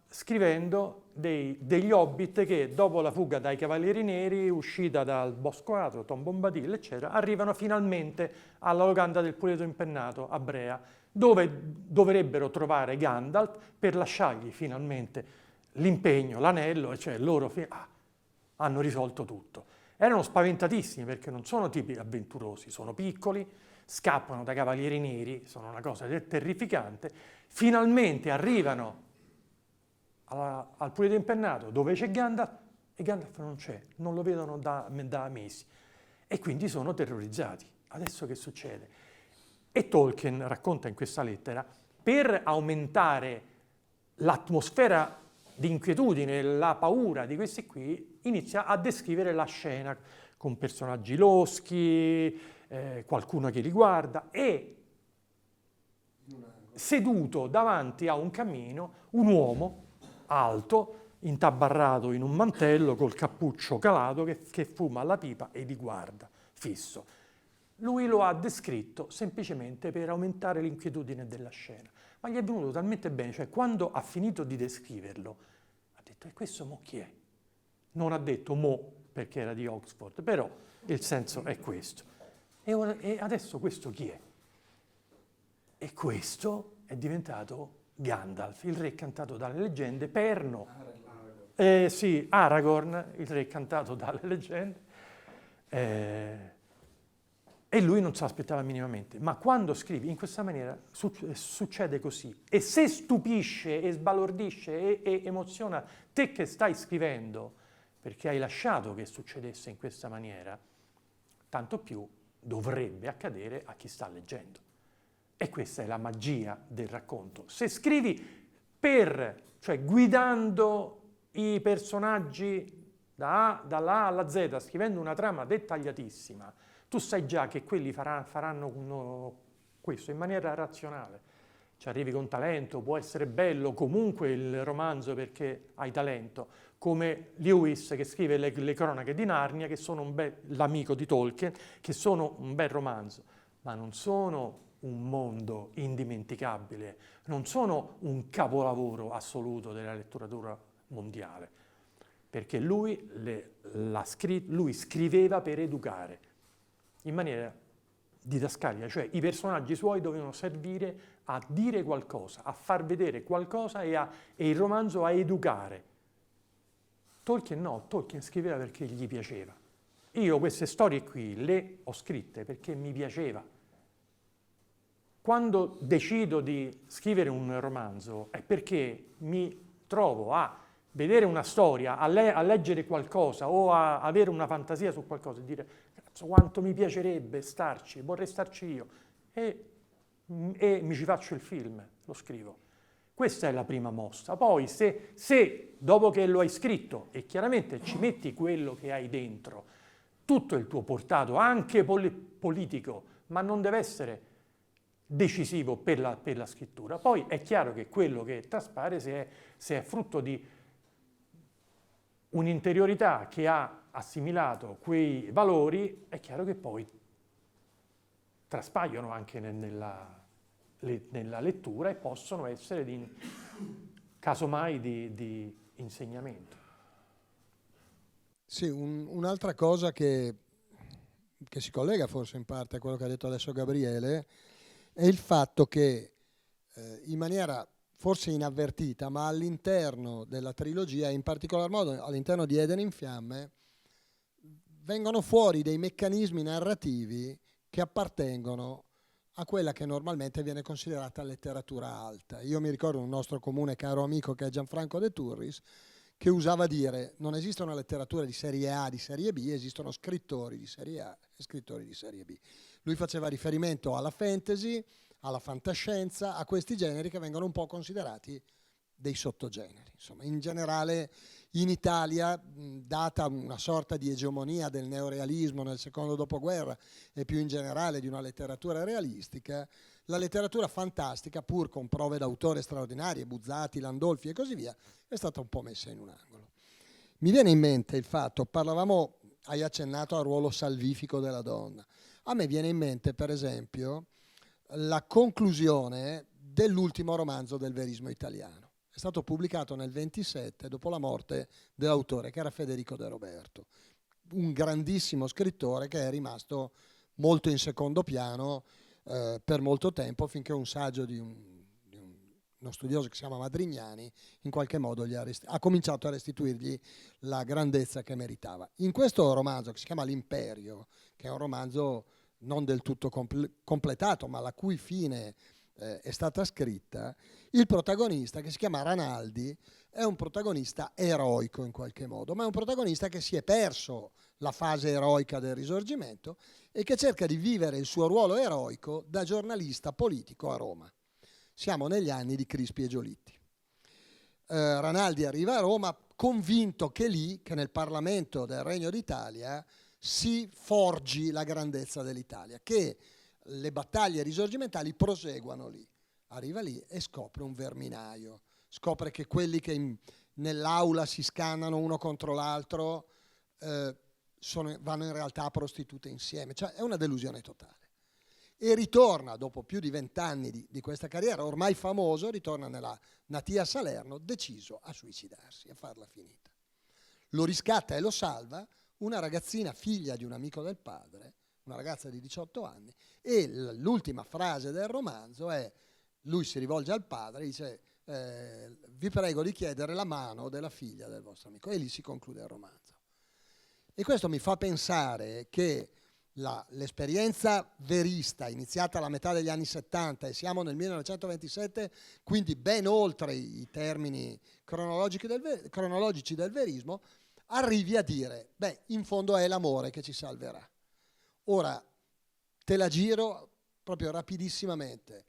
scrivendo degli hobbit che dopo la fuga dai Cavalieri Neri, uscita dal Bosco Atro, Tom Bombadil, eccetera, arrivano finalmente alla locanda del Puleto Impennato a Brea, dove dovrebbero trovare Gandalf per lasciargli finalmente l'impegno, l'anello, e cioè loro hanno risolto tutto. Erano spaventatissimi perché non sono tipi avventurosi, sono piccoli, scappano da cavalieri neri, sono una cosa terrificante, finalmente arrivano al Pulito Impennato dove c'è Gandalf e Gandalf non c'è, non lo vedono da mesi e quindi sono terrorizzati. Adesso che succede? E Tolkien racconta in questa lettera, per aumentare l'atmosfera di inquietudine, la paura di questi qui, inizia a descrivere la scena con personaggi loschi, qualcuno che li guarda e seduto davanti a un camino un uomo alto, intabarrato in un mantello, col cappuccio calato, che fuma la pipa e li guarda fisso. Lui lo ha descritto semplicemente per aumentare l'inquietudine della scena, ma gli è venuto talmente bene, cioè quando ha finito di descriverlo, ha detto, e questo mo chi è? Non ha detto mo, perché era di Oxford, però il senso è questo. E adesso questo chi è? E questo è diventato Gandalf, il re cantato dalle leggende, perno. Sì, Aragorn, il re cantato dalle leggende. E lui non se l'aspettava minimamente. Ma quando scrivi in questa maniera succede così. E se stupisce e sbalordisce e emoziona te che stai scrivendo, perché hai lasciato che succedesse in questa maniera, tanto più dovrebbe accadere a chi sta leggendo. E questa è la magia del racconto. Se scrivi cioè guidando i personaggi dalla A alla Z, scrivendo una trama dettagliatissima, tu sai già che quelli faranno questo in maniera razionale. Ci arrivi con talento, può essere bello comunque il romanzo perché hai talento, come Lewis che scrive le cronache di Narnia, che sono l'amico di Tolkien, che sono un bel romanzo, ma non sono un mondo indimenticabile, non sono un capolavoro assoluto della letteratura mondiale, perché lui scriveva per educare, in maniera didascalica, cioè i personaggi suoi dovevano servire a dire qualcosa, a far vedere qualcosa e il romanzo a educare. Tolkien no, Tolkien scriveva perché gli piaceva. Io queste storie qui le ho scritte perché mi piaceva. Quando decido di scrivere un romanzo è perché mi trovo a vedere una storia, a leggere qualcosa o a avere una fantasia su qualcosa e dire cazzo quanto mi piacerebbe starci, vorrei starci io e mi ci faccio il film, lo scrivo. Questa è la prima mossa. Poi se dopo che lo hai scritto e chiaramente ci metti quello che hai dentro, tutto il tuo portato, anche politico, ma non deve essere decisivo per la scrittura. Poi è chiaro che quello che traspare, se è frutto di un'interiorità che ha assimilato quei valori, è chiaro che poi traspaiono anche nella lettura e possono essere casomai di insegnamento. Sì, un'altra cosa che si collega forse in parte a quello che ha detto adesso Gabriele è il fatto che in maniera forse inavvertita, ma all'interno della trilogia, in particolar modo all'interno di Eden in Fiamme, vengono fuori dei meccanismi narrativi che appartengono a quella che normalmente viene considerata letteratura alta. Io mi ricordo un nostro comune caro amico che è Gianfranco De Turris, che usava dire non esiste una letteratura di serie A, di serie B, esistono scrittori di serie A e scrittori di serie B. Lui faceva riferimento alla fantasy, alla fantascienza, a questi generi che vengono un po' considerati dei sottogeneri. Insomma, in generale in Italia, data una sorta di egemonia del neorealismo nel secondo dopoguerra e più in generale di una letteratura realistica, la letteratura fantastica, pur con prove d'autore straordinarie, Buzzati, Landolfi e così via, è stata un po' messa in un angolo. Mi viene in mente il fatto, hai accennato al ruolo salvifico della donna. A me viene in mente, per esempio, la conclusione dell'ultimo romanzo del verismo italiano. È stato pubblicato nel 27 dopo la morte dell'autore, che era Federico De Roberto, un grandissimo scrittore che è rimasto molto in secondo piano per molto tempo, finché un saggio di uno studioso che si chiama Madrignani in qualche modo ha cominciato a restituirgli la grandezza che meritava. In questo romanzo, che si chiama L'Imperio, che è un romanzo non del tutto completato, ma la cui fine è stata scritta, il protagonista, che si chiama Ranaldi, è un protagonista eroico in qualche modo, ma è un protagonista che si è perso la fase eroica del Risorgimento e che cerca di vivere il suo ruolo eroico da giornalista politico a Roma. Siamo negli anni di Crispi e Giolitti. Ranaldi arriva a Roma convinto che lì, che nel Parlamento del Regno d'Italia, si forgi la grandezza dell'Italia, che le battaglie risorgimentali proseguano lì. Arriva lì e scopre un verminaio, scopre che quelli che nell'aula si scannano uno contro l'altro vanno in realtà a prostitute insieme, cioè è una delusione totale. E ritorna, dopo più di 20 anni di questa carriera, ormai famoso, ritorna nella natia Salerno, deciso a suicidarsi, a farla finita. Lo riscatta e lo salva una ragazzina figlia di un amico del padre, una ragazza di 18 anni, e l'ultima frase del romanzo è, lui si rivolge al padre e dice vi prego di chiedere la mano della figlia del vostro amico, e lì si conclude il romanzo. E questo mi fa pensare che l'esperienza verista iniziata alla metà degli anni 70 e siamo nel 1927, quindi ben oltre i termini cronologici del verismo, arrivi a dire, beh, in fondo è l'amore che ci salverà. Ora, te la giro proprio rapidissimamente,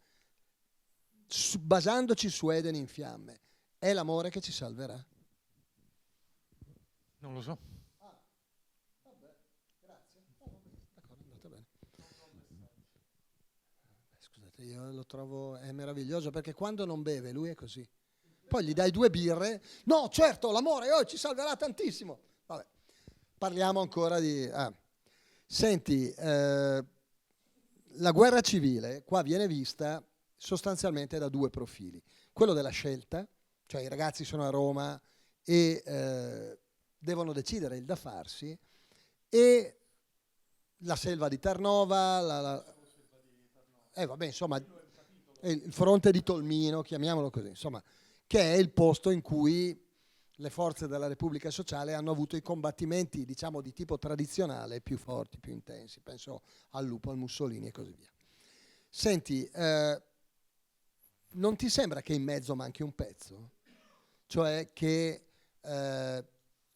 basandoci su Eden in fiamme, è l'amore che ci salverà? Non lo so. Vabbè, grazie. D'accordo, è andata bene. Scusate, io lo trovo, è meraviglioso, perché quando non beve lui è così. Poi gli dai 2 birre, no, certo, l'amore ci salverà tantissimo. Vabbè, parliamo ancora di... Senti, la guerra civile qua viene vista sostanzialmente da 2 profili. Quello della scelta, cioè i ragazzi sono a Roma e devono decidere il da farsi, e la selva di Tarnova, vabbè, insomma, il fronte di Tolmino, chiamiamolo così, insomma, che è il posto in cui le forze della Repubblica Sociale hanno avuto i combattimenti, diciamo, di tipo tradizionale più forti, più intensi. Penso al Lupo, al Mussolini e così via. Senti, non ti sembra che in mezzo manchi un pezzo? Cioè che,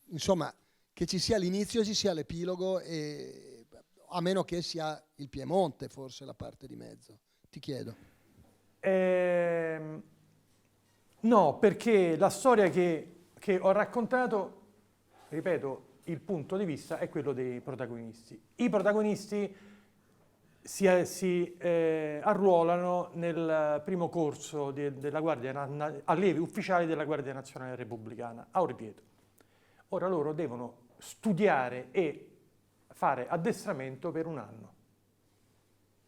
insomma, che ci sia l'inizio e ci sia l'epilogo, a meno che sia il Piemonte, forse, la parte di mezzo. Ti chiedo. No, perché la storia che ho raccontato, ripeto, il punto di vista è quello dei protagonisti. I protagonisti si arruolano nel primo corso della Guardia allievi ufficiali della Guardia Nazionale Repubblicana a Orvieto. Ora loro devono studiare e fare addestramento per 1 anno.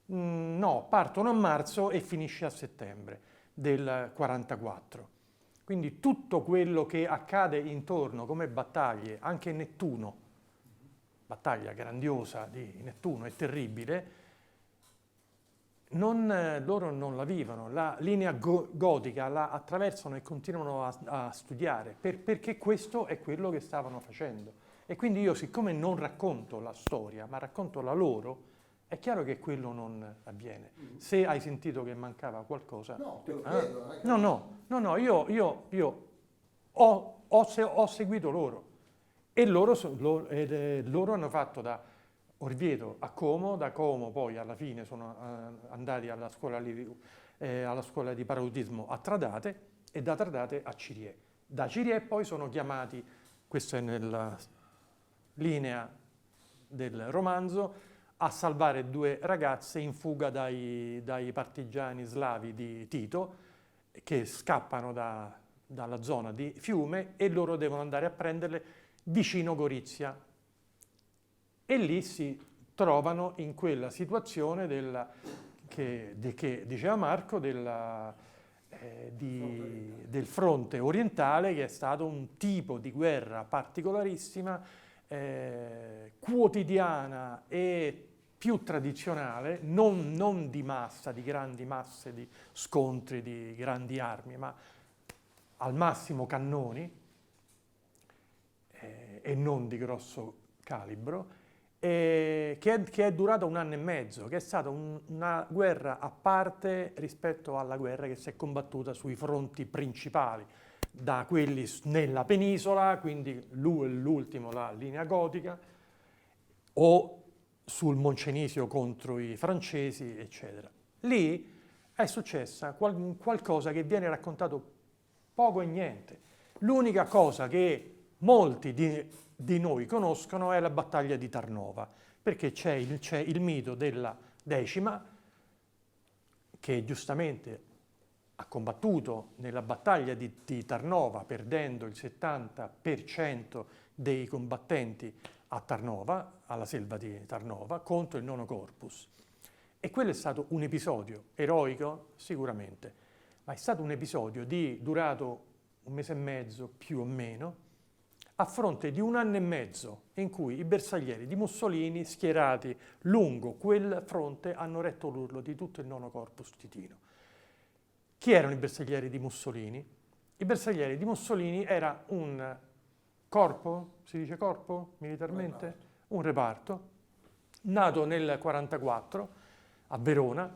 No, partono a marzo e finisce a settembre del 44. Quindi tutto quello che accade intorno come battaglie, anche Nettuno, battaglia grandiosa di Nettuno e terribile, loro non la vivono, la linea gotica la attraversano e continuano a studiare, perché questo è quello che stavano facendo. E quindi io, siccome non racconto la storia, ma racconto la loro, è chiaro che quello non avviene. Se hai sentito che mancava qualcosa... No, te lo chiedo. No, io ho seguito loro. E loro hanno fatto da Orvieto a Como, da Como poi alla fine sono andati alla scuola di parautismo a Tradate, e da Tradate a Cirie. Da Cirie poi sono chiamati, questo è nella linea del romanzo, a salvare 2 ragazze in fuga dai partigiani slavi di Tito, che scappano dalla zona di Fiume, e loro devono andare a prenderle vicino Gorizia. E lì si trovano in quella situazione che diceva Marco, del fronte orientale, che è stato un tipo di guerra particolarissima, quotidiana e più tradizionale, non di massa, di grandi masse di scontri, di grandi armi, ma al massimo cannoni, e non di grosso calibro, che è durata 1 anno e mezzo, che è stata una guerra a parte rispetto alla guerra che si è combattuta sui fronti principali, da quelli nella penisola, quindi l'ultimo, la linea gotica, o sul Moncenisio contro i francesi, eccetera. Lì è successa qualcosa che viene raccontato poco e niente. L'unica cosa che molti di noi conoscono è la battaglia di Tarnova, perché c'è il mito della 10ª, che giustamente ha combattuto nella battaglia di Tarnova, perdendo il 70% dei combattenti a Tarnova, alla selva di Tarnova, contro il Nono Corpus. E quello è stato un episodio eroico, sicuramente, ma è stato un episodio durato 1 mese e mezzo, più o meno, a fronte di 1 anno e mezzo in cui i bersaglieri di Mussolini, schierati lungo quel fronte, hanno retto l'urlo di tutto il Nono Corpus titino. Chi erano i bersaglieri di Mussolini? I bersaglieri di Mussolini era un corpo, si dice corpo militarmente? Un reparto, nato nel 1944 a Verona,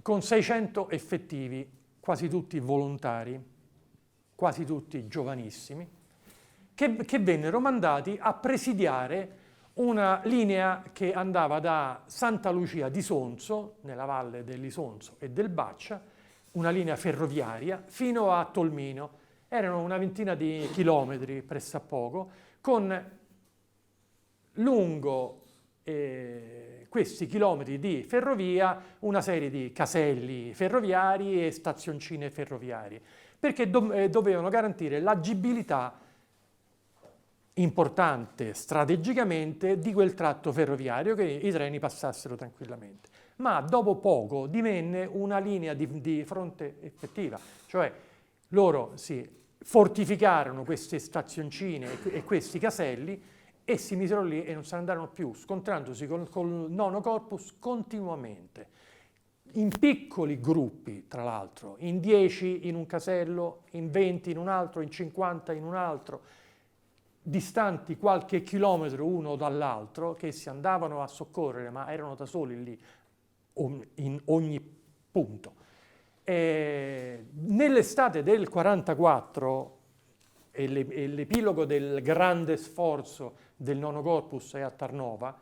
con 600 effettivi, quasi tutti volontari, quasi tutti giovanissimi, che vennero mandati a presidiare una linea che andava da Santa Lucia di Sonzo, nella valle dell'Isonzo e del Baccia, una linea ferroviaria, fino a Tolmino. Erano una ventina di chilometri pressappoco, con lungo questi chilometri di ferrovia una serie di caselli ferroviari e stazioncine ferroviarie, perché dovevano garantire l'agibilità importante strategicamente di quel tratto ferroviario, che i treni passassero tranquillamente. Ma dopo poco divenne una linea di fronte effettiva, cioè loro si fortificarono queste stazioncine e questi caselli e si misero lì e non se ne andarono più, scontrandosi col Nono Corpus continuamente, in piccoli gruppi, tra l'altro, in 10 in un casello, in 20 in un altro, in 50 in un altro, distanti qualche chilometro uno dall'altro, che si andavano a soccorrere, ma erano da soli lì, in ogni punto. Nell'estate del 44, e l'epilogo del grande sforzo del Nono Corpus è a Tarnova,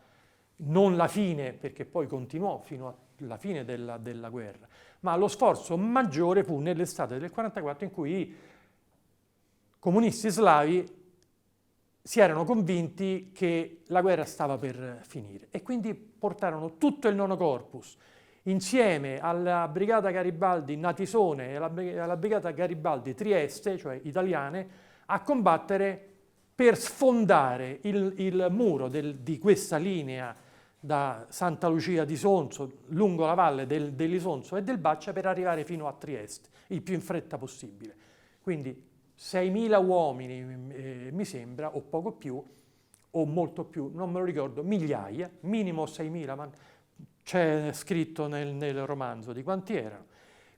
non la fine, perché poi continuò fino alla fine della guerra, ma lo sforzo maggiore fu nell'estate del 44, in cui i comunisti slavi si erano convinti che la guerra stava per finire e quindi portarono tutto il Nono Corpus insieme alla Brigata Garibaldi Natisone e alla Brigata Garibaldi Trieste, cioè italiane, a combattere per sfondare il muro di questa linea da Santa Lucia di Sonzo, lungo la valle dell'Isonzo e del Baccia, per arrivare fino a Trieste, il più in fretta possibile. Quindi 6.000 uomini, mi sembra, o poco più, o molto più, non me lo ricordo, migliaia, minimo 6.000, ma c'è scritto nel romanzo di quanti erano,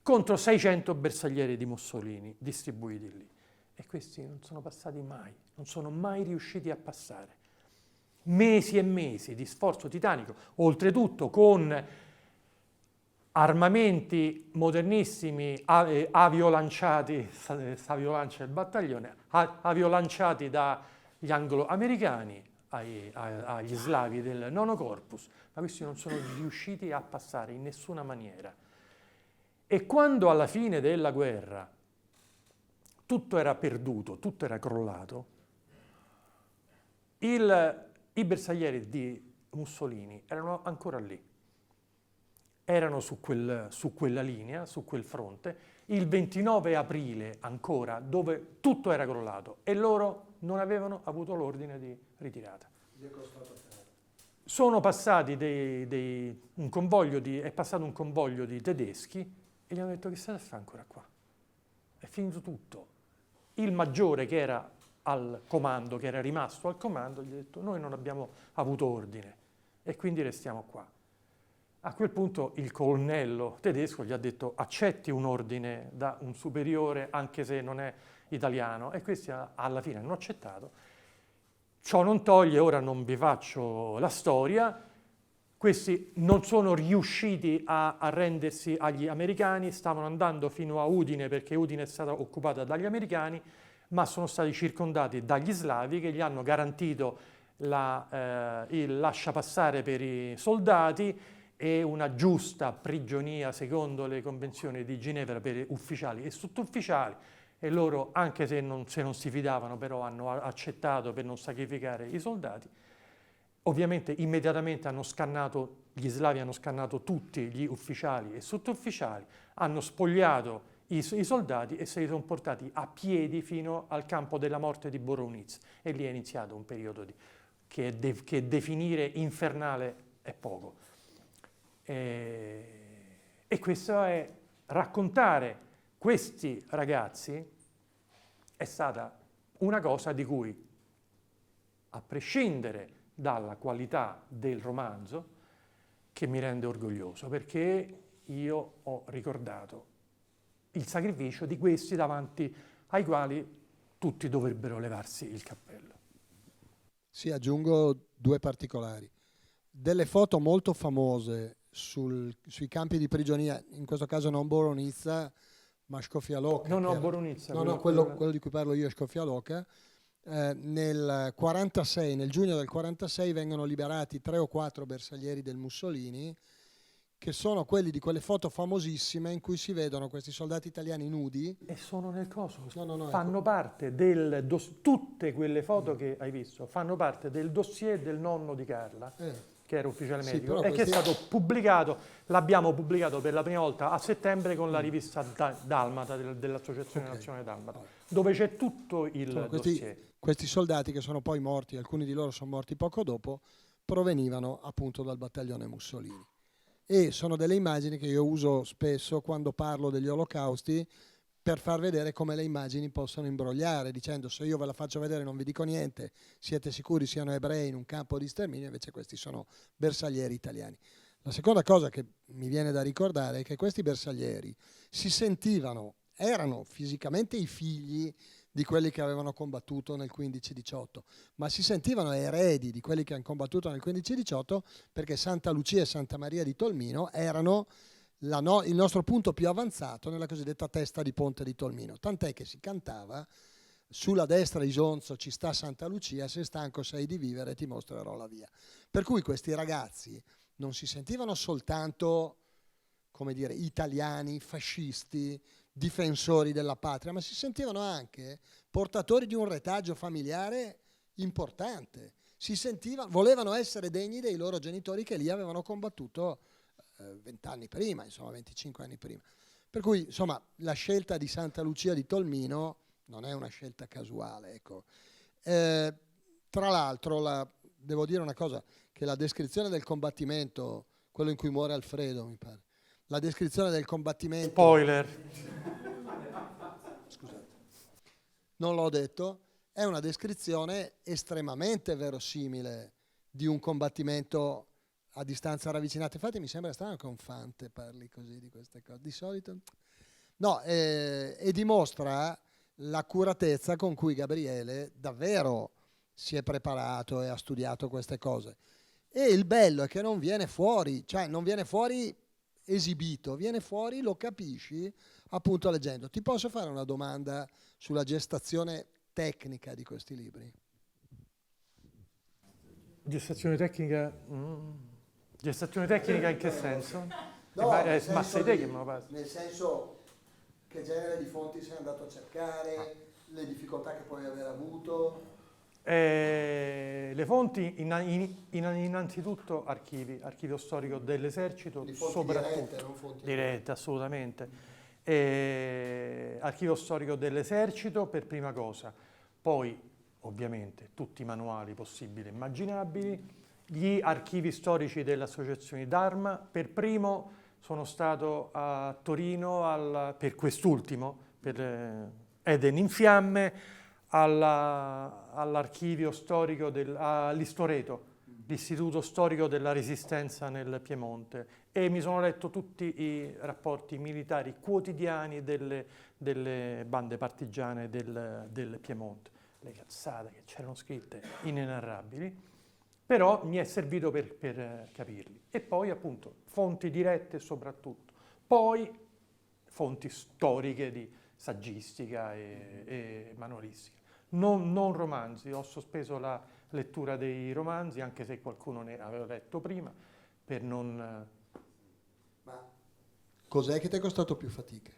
contro 600 bersaglieri di Mussolini distribuiti lì. E questi non sono passati mai, non sono mai riusciti a passare. Mesi e mesi di sforzo titanico, oltretutto con armamenti modernissimi, aviolanciati, aviolancia il battaglione, aviolanciati dagli anglo-americani agli slavi del Nono Corpus, ma questi non sono riusciti a passare in nessuna maniera. E quando alla fine della guerra tutto era perduto, tutto era crollato, i bersaglieri di Mussolini erano ancora lì. Erano su quella linea, su quel fronte, il 29 aprile ancora, dove tutto era crollato e loro non avevano avuto l'ordine di ritirata. Sono passati è passato un convoglio di tedeschi e gli hanno detto: che state a fare ancora qua? È finito tutto. Il maggiore, che era al comando, che era rimasto al comando, gli ha detto: noi non abbiamo avuto ordine e quindi restiamo qua. A quel punto il colonnello tedesco gli ha detto: accetti un ordine da un superiore anche se non è italiano, e questi alla fine hanno accettato. Ciò non toglie, ora non vi faccio la storia, questi non sono riusciti a arrendersi agli americani, stavano andando fino a Udine perché Udine è stata occupata dagli americani, ma sono stati circondati dagli slavi che gli hanno garantito il lasciapassare per i soldati e una giusta prigionia secondo le convenzioni di Ginevra per ufficiali e sottufficiali, e loro, anche se non si fidavano, però hanno accettato per non sacrificare i soldati. Ovviamente immediatamente gli slavi hanno scannato tutti gli ufficiali e sottufficiali, hanno spogliato i soldati e se li sono portati a piedi fino al campo della morte di Borovniz, e lì è iniziato un periodo che definire infernale è poco. E questo è raccontare questi ragazzi è stata una cosa di cui, a prescindere dalla qualità del romanzo, che mi rende orgoglioso, perché io ho ricordato il sacrificio di questi davanti ai quali tutti dovrebbero levarsi il cappello. Sì, aggiungo due particolari. Delle foto molto famose sui campi di prigionia, in questo caso non Borovniz, ma Škofja-Loka. No, Borovniz. No, quello di cui parlo io è Škofja-Loka. Nel giugno del 46 vengono liberati 3 o 4 bersaglieri del Mussolini, che sono quelli di quelle foto famosissime in cui si vedono questi soldati italiani nudi. E sono nel coso, No, fanno parte tutte quelle foto che hai visto, fanno parte del dossier del nonno di Carla, che era ufficiale medico, e che è stato pubblicato, l'abbiamo pubblicato per la prima volta a settembre con la rivista Dalmata, dell'Associazione Nazionale Dalmata, dove c'è tutto il dossier. Questi soldati, che sono poi morti, alcuni di loro sono morti poco dopo, provenivano appunto dal battaglione Mussolini. E sono delle immagini che io uso spesso quando parlo degli olocausti, per far vedere come le immagini possono imbrogliare, dicendo: se io ve la faccio vedere non vi dico niente, siete sicuri siano ebrei in un campo di sterminio, invece questi sono bersaglieri italiani. La seconda cosa che mi viene da ricordare è che questi bersaglieri erano fisicamente i figli di quelli che avevano combattuto nel 15-18, ma si sentivano eredi di quelli che hanno combattuto nel 15-18, perché Santa Lucia e Santa Maria di Tolmino erano il nostro punto più avanzato nella cosiddetta testa di ponte di Tolmino, tant'è che si cantava: sulla destra Isonzo ci sta Santa Lucia, se stanco sei di vivere ti mostrerò la via. Per cui questi ragazzi non si sentivano soltanto, come dire, italiani, fascisti, difensori della patria, ma si sentivano anche portatori di un retaggio familiare importante. Volevano essere degni dei loro genitori che lì avevano combattuto 20 anni prima, insomma 25 anni prima. Per cui, insomma, la scelta di Santa Lucia di Tolmino non è una scelta casuale, ecco. Tra l'altro, devo dire una cosa, che la descrizione del combattimento, quello in cui muore Alfredo, mi pare, la descrizione del combattimento... Spoiler! Scusate, non l'ho detto, è una descrizione estremamente verosimile di un combattimento a distanza ravvicinata. Infatti mi sembra strano che un Fante parli così di queste cose, di solito no, e dimostra l'accuratezza con cui Gabriele davvero si è preparato e ha studiato queste cose. E il bello è che non viene fuori, cioè non viene fuori esibito, viene fuori, lo capisci appunto leggendo. Ti posso fare una domanda sulla gestazione tecnica di questi libri? Gestazione tecnica? Gestazione tecnica in che senso? No, nel senso, che genere di fonti sei andato a cercare, le difficoltà che puoi aver avuto? Le fonti, innanzitutto archivio storico dell'esercito, soprattutto dirette, assolutamente. Archivio storico dell'esercito per prima cosa, poi ovviamente tutti i manuali possibili e immaginabili, gli archivi storici delle associazioni Dharma. Per primo sono stato a Torino per quest'ultimo, per Eden in fiamme, all'archivio storico all'Istoreto, l'Istituto Storico della Resistenza nel Piemonte, e mi sono letto tutti i rapporti militari quotidiani delle bande partigiane del Piemonte. le cazzate che c'erano scritte inenarrabili, però mi è servito per capirli. E poi appunto fonti dirette soprattutto, poi fonti storiche di saggistica e manualistica. Non romanzi, ho sospeso la lettura dei romanzi, anche se qualcuno ne aveva letto prima, per non... Ma cos'è che ti è costato più fatica?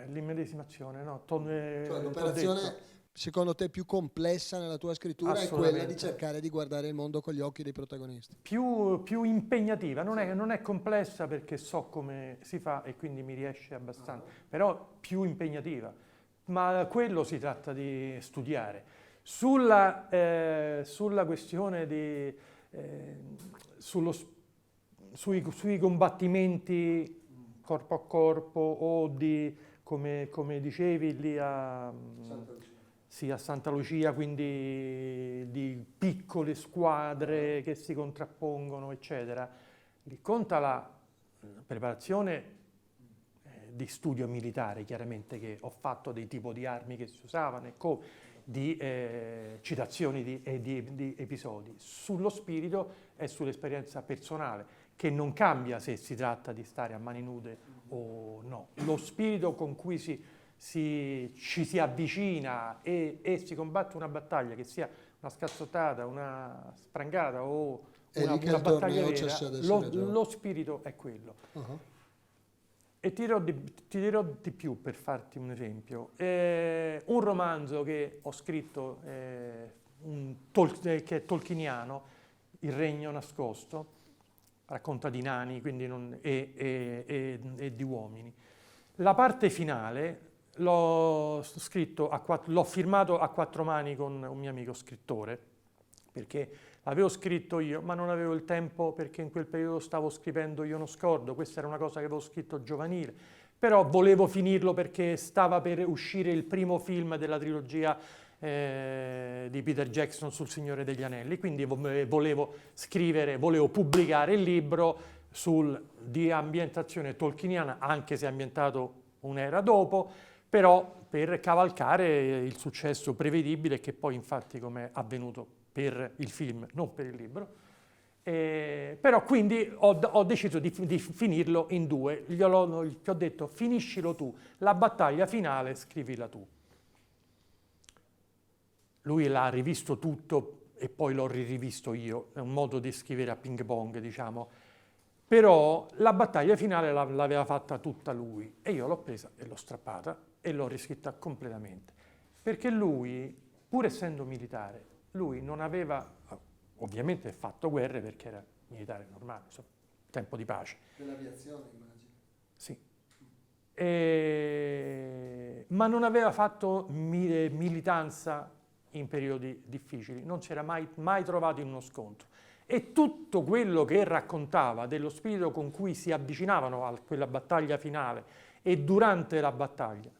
L'immedesimazione, no? Cioè, l'operazione secondo te più complessa nella tua scrittura è quella di cercare di guardare il mondo con gli occhi dei protagonisti. Più impegnativa, non è complessa perché so come si fa e quindi mi riesce abbastanza, però più impegnativa. Ma quello si tratta di studiare. Sulla questione sui combattimenti corpo a corpo o come dicevi lì a Santa Lucia, quindi di piccole squadre che si contrappongono, eccetera. Lì conta la preparazione di studio militare, chiaramente, che ho fatto dei tipi di armi che si usavano e di citazioni di episodi. Sullo spirito e sull'esperienza personale, che non cambia se si tratta di stare a mani nude o no. Lo spirito con cui ci si avvicina e si combatte una battaglia, che sia una scazzottata, una sprangata o una battaglia vera, lo spirito è quello. Uh-huh. E ti dirò di più per farti un esempio. Un romanzo che ho scritto, che è tolkieniano, Il Regno Nascosto, racconta di nani quindi e di uomini. La parte finale l'ho firmato a quattro mani con un mio amico scrittore, perché l'avevo scritto io, ma non avevo il tempo perché in quel periodo stavo scrivendo Io non scordo, questa era una cosa che avevo scritto giovanile, però volevo finirlo perché stava per uscire il primo film della trilogia di Peter Jackson sul Signore degli Anelli, quindi volevo pubblicare il libro di ambientazione tolkieniana, anche se ambientato un'era dopo, però per cavalcare il successo prevedibile che poi infatti come è avvenuto per il film, non per il libro. Però quindi ho deciso di finirlo in due, gli ho detto finiscilo tu, la battaglia finale scrivila tu. Lui l'ha rivisto tutto e poi l'ho rivisto io, è un modo di scrivere a ping pong, diciamo, però la battaglia finale l'aveva fatta tutta lui e io l'ho presa e l'ho strappata e l'ho riscritta completamente, perché lui, pur essendo militare, lui non aveva, ovviamente fatto guerre perché era militare normale, tempo di pace. Dell'aviazione immagino. Sì. Ma non aveva fatto militanza in periodi difficili, non si era mai trovato in uno scontro. E tutto quello che raccontava dello spirito con cui si avvicinavano a quella battaglia finale e durante la battaglia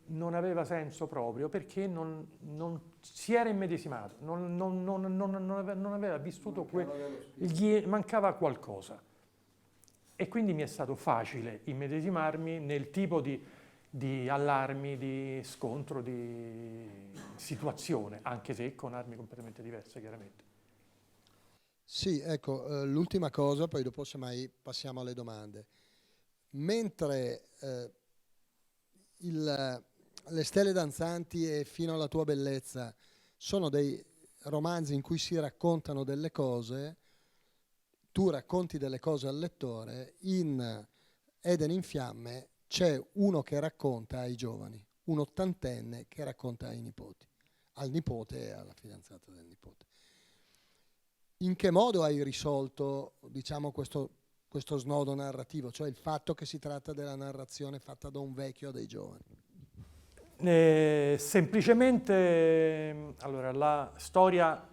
non aveva senso proprio perché non si era immedesimato, non aveva vissuto gli mancava qualcosa. E quindi mi è stato facile immedesimarmi nel tipo di allarmi, di scontro, di situazione, anche se con armi completamente diverse, chiaramente. Sì, ecco, l'ultima cosa, poi dopo semmai passiamo alle domande. Mentre Le stelle danzanti e Fino alla tua bellezza sono dei romanzi in cui si raccontano delle cose, tu racconti delle cose al lettore, in Eden in fiamme c'è uno che racconta ai giovani, un ottantenne che racconta ai nipoti, al nipote e alla fidanzata del nipote. In che modo hai risolto, diciamo, questo snodo narrativo, cioè il fatto che si tratta della narrazione fatta da un vecchio a dei giovani? Semplicemente, allora, la storia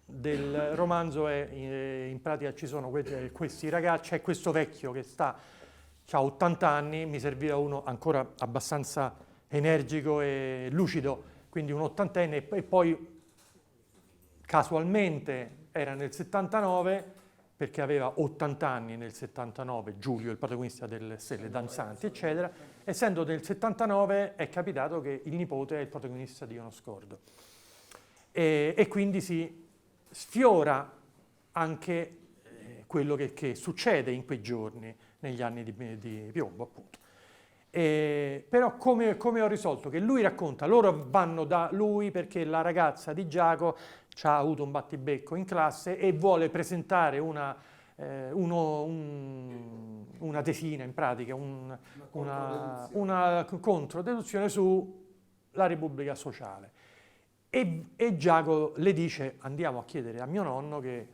del romanzo è, in pratica ci sono questi ragazzi, c'è questo vecchio che ha 80 anni, mi serviva uno ancora abbastanza energico e lucido, quindi un ottantenne, e poi casualmente era nel 79, perché aveva 80 anni nel 79, Giulio, il protagonista delle Stelle Danzanti, eccetera. Essendo del 79 è capitato che il nipote è il protagonista di Uno scordo. E quindi si sfiora anche quello che succede in quei giorni, negli anni di piombo, appunto. Però come ho risolto? Che lui racconta, loro vanno da lui perché la ragazza di Giacomo ha avuto un battibecco in classe e vuole presentare una tesina, in pratica, una controdeduzione sulla Repubblica Sociale. E Giacomo le dice: andiamo a chiedere a mio nonno, che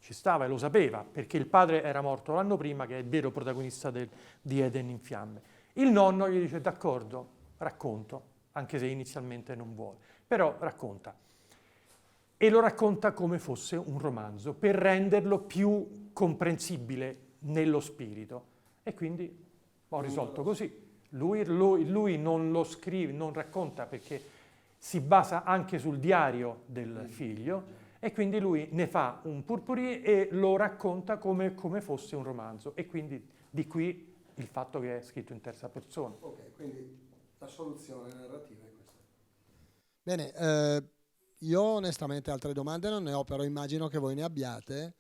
ci stava e lo sapeva, perché il padre era morto l'anno prima, che è il vero protagonista di Eden in fiamme. Il nonno gli dice: d'accordo, racconto, anche se inizialmente non vuole, però racconta. E lo racconta come fosse un romanzo, per renderlo più comprensibile nello spirito. E quindi ho risolto così. Lui non lo scrive, non racconta, perché si basa anche sul diario del figlio, e quindi lui ne fa un purpurì e lo racconta come fosse un romanzo. E quindi di qui il fatto che è scritto in terza persona. Ok, quindi la soluzione narrativa è questa. Bene, io onestamente altre domande non ne ho, però immagino che voi ne abbiate.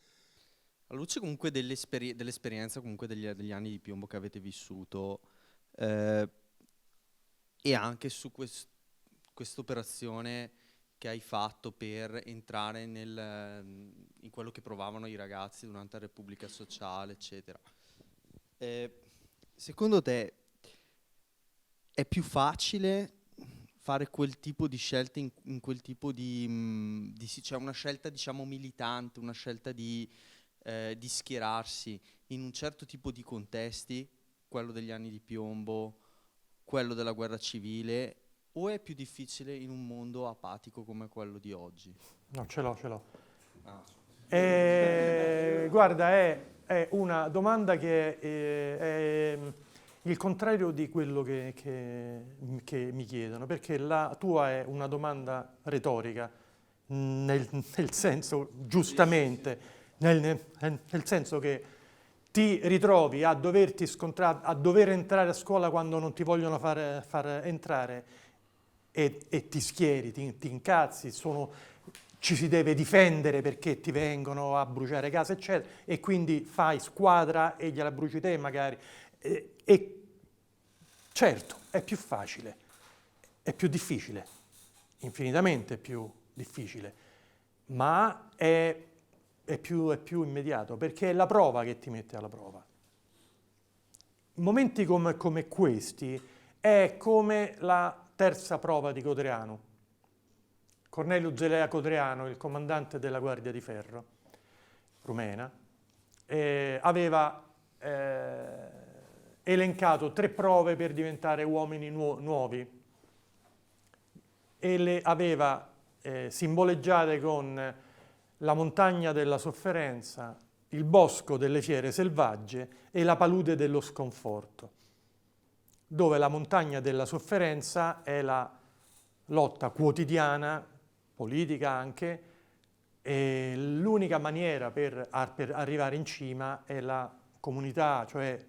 Alla luce comunque dell'esperienza comunque degli anni di piombo che avete vissuto, e anche su questa operazione che hai fatto per entrare in quello che provavano i ragazzi durante la Repubblica Sociale, eccetera. Secondo te è più facile fare quel tipo di scelte in quel tipo cioè una scelta, diciamo, militante, una scelta di schierarsi in un certo tipo di contesti, quello degli anni di piombo, quello della guerra civile, o è più difficile in un mondo apatico come quello di oggi? No, ce l'ho. Guarda, è una domanda che è il contrario di quello che mi chiedono, perché la tua è una domanda retorica, nel senso, giustamente, nel senso che ti ritrovi a doverti scontrare, a dover entrare a scuola quando non ti vogliono far entrare, e ti schieri, ti incazzi, ci si deve difendere perché ti vengono a bruciare casa, eccetera, e quindi fai squadra e gliela bruci te magari. E certo, è più facile, è più difficile, infinitamente più difficile, ma è più immediato, perché è la prova che ti mette alla prova. Momenti come questi è come la terza prova di Codreanu. Cornelio Zelea Codreanu, il comandante della Guardia di Ferro rumena, aveva elencato 3 prove per diventare uomini nuovi e le aveva simboleggiate con la montagna della sofferenza, il bosco delle fiere selvagge e la palude dello sconforto, dove la montagna della sofferenza è la lotta quotidiana, politica anche, e l'unica maniera per arrivare in cima è la comunità, cioè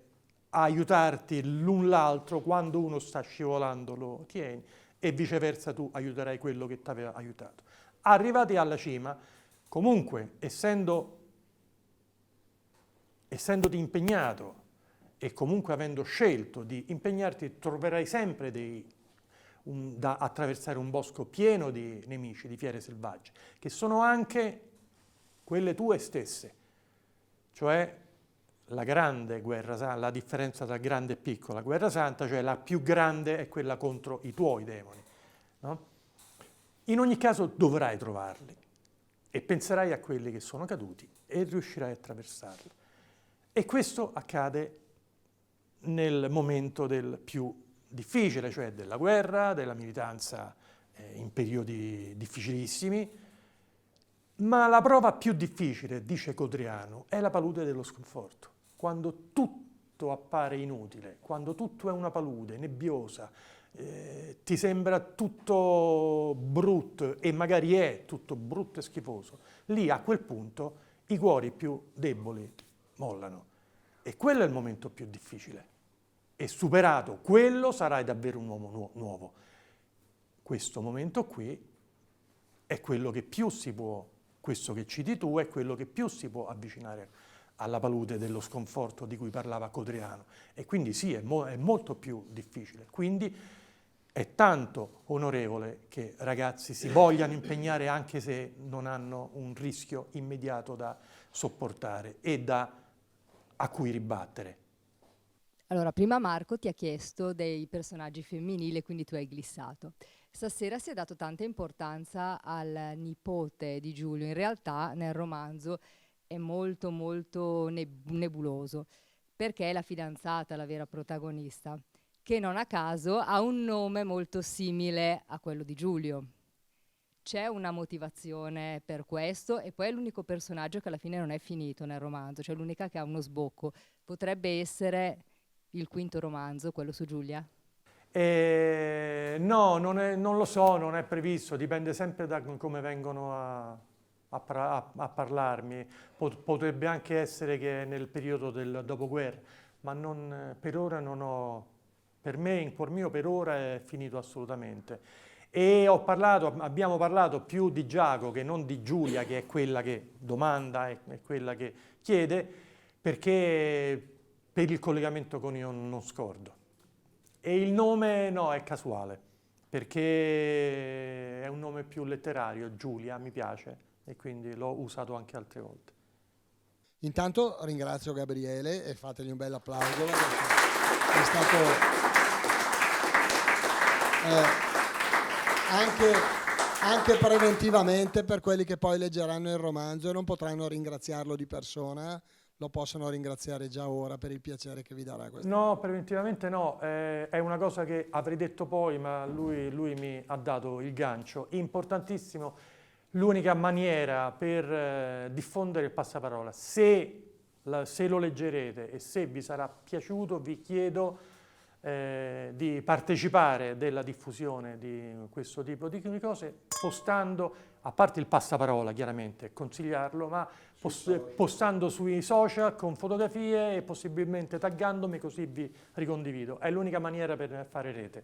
aiutarti l'un l'altro, quando uno sta scivolando lo tieni e viceversa tu aiuterai quello che ti aveva aiutato. Arrivati alla cima, comunque, essendoti impegnato e comunque avendo scelto di impegnarti, troverai sempre da attraversare un bosco pieno di nemici, di fiere selvagge, che sono anche quelle tue stesse, cioè la grande guerra santa, la differenza tra grande e piccola guerra santa, cioè la più grande è quella contro i tuoi demoni, no? In ogni caso dovrai trovarli e penserai a quelli che sono caduti e riuscirai a attraversarli. E questo accade nel momento del più difficile, cioè della guerra, della militanza in periodi difficilissimi, ma la prova più difficile, dice Codreanu, è la palude dello sconforto, quando tutto appare inutile, quando tutto è una palude nebbiosa, ti sembra tutto brutto, e magari è tutto brutto e schifoso. Lì a quel punto i cuori più deboli mollano. E quello è il momento più difficile. E superato quello sarai davvero un uomo nuovo. Questo momento qui è quello che più si può, questo che citi tu, è quello che più si può avvicinare alla palude dello sconforto di cui parlava Codreanu. E quindi sì, è molto più difficile. Quindi è tanto onorevole che ragazzi si vogliano impegnare anche se non hanno un rischio immediato da sopportare e a cui ribattere. Allora, prima Marco ti ha chiesto dei personaggi femminili, quindi tu hai glissato. Stasera si è dato tanta importanza al nipote di Giulio. In realtà nel romanzo è molto molto nebuloso, perché è la fidanzata la vera protagonista, che non a caso ha un nome molto simile a quello di Giulio. C'è una motivazione per questo e poi è l'unico personaggio che alla fine non è finito nel romanzo, cioè l'unica che ha uno sbocco. Potrebbe essere il quinto romanzo, quello su Giulia? No, non lo so, non è previsto, dipende sempre da come vengono a parlarmi. Potrebbe anche essere che nel periodo del dopoguerra, ma per ora non ho, per me, in cuor mio, per ora è finito assolutamente. E abbiamo parlato più di Giacomo che non di Giulia, che è quella che domanda, è quella che chiede, perché per il collegamento con Io non scordo. E il nome no, è casuale, perché è un nome più letterario, Giulia, mi piace, e quindi l'ho usato anche altre volte. Intanto ringrazio Gabriele e fategli un bel applauso. È stato anche preventivamente per quelli che poi leggeranno il romanzo e non potranno ringraziarlo di persona, lo possono ringraziare già ora per il piacere che vi darà questo. No, preventivamente no, è una cosa che avrei detto poi, ma lui mi ha dato il gancio. Importantissimo, l'unica maniera per diffondere il passaparola, se lo leggerete e se vi sarà piaciuto, vi chiedo di partecipare della diffusione di questo tipo di cose, postando, a parte il passaparola chiaramente, consigliarlo, ma postando sui social con fotografie e possibilmente taggandomi, così vi ricondivido. È l'unica maniera per fare rete.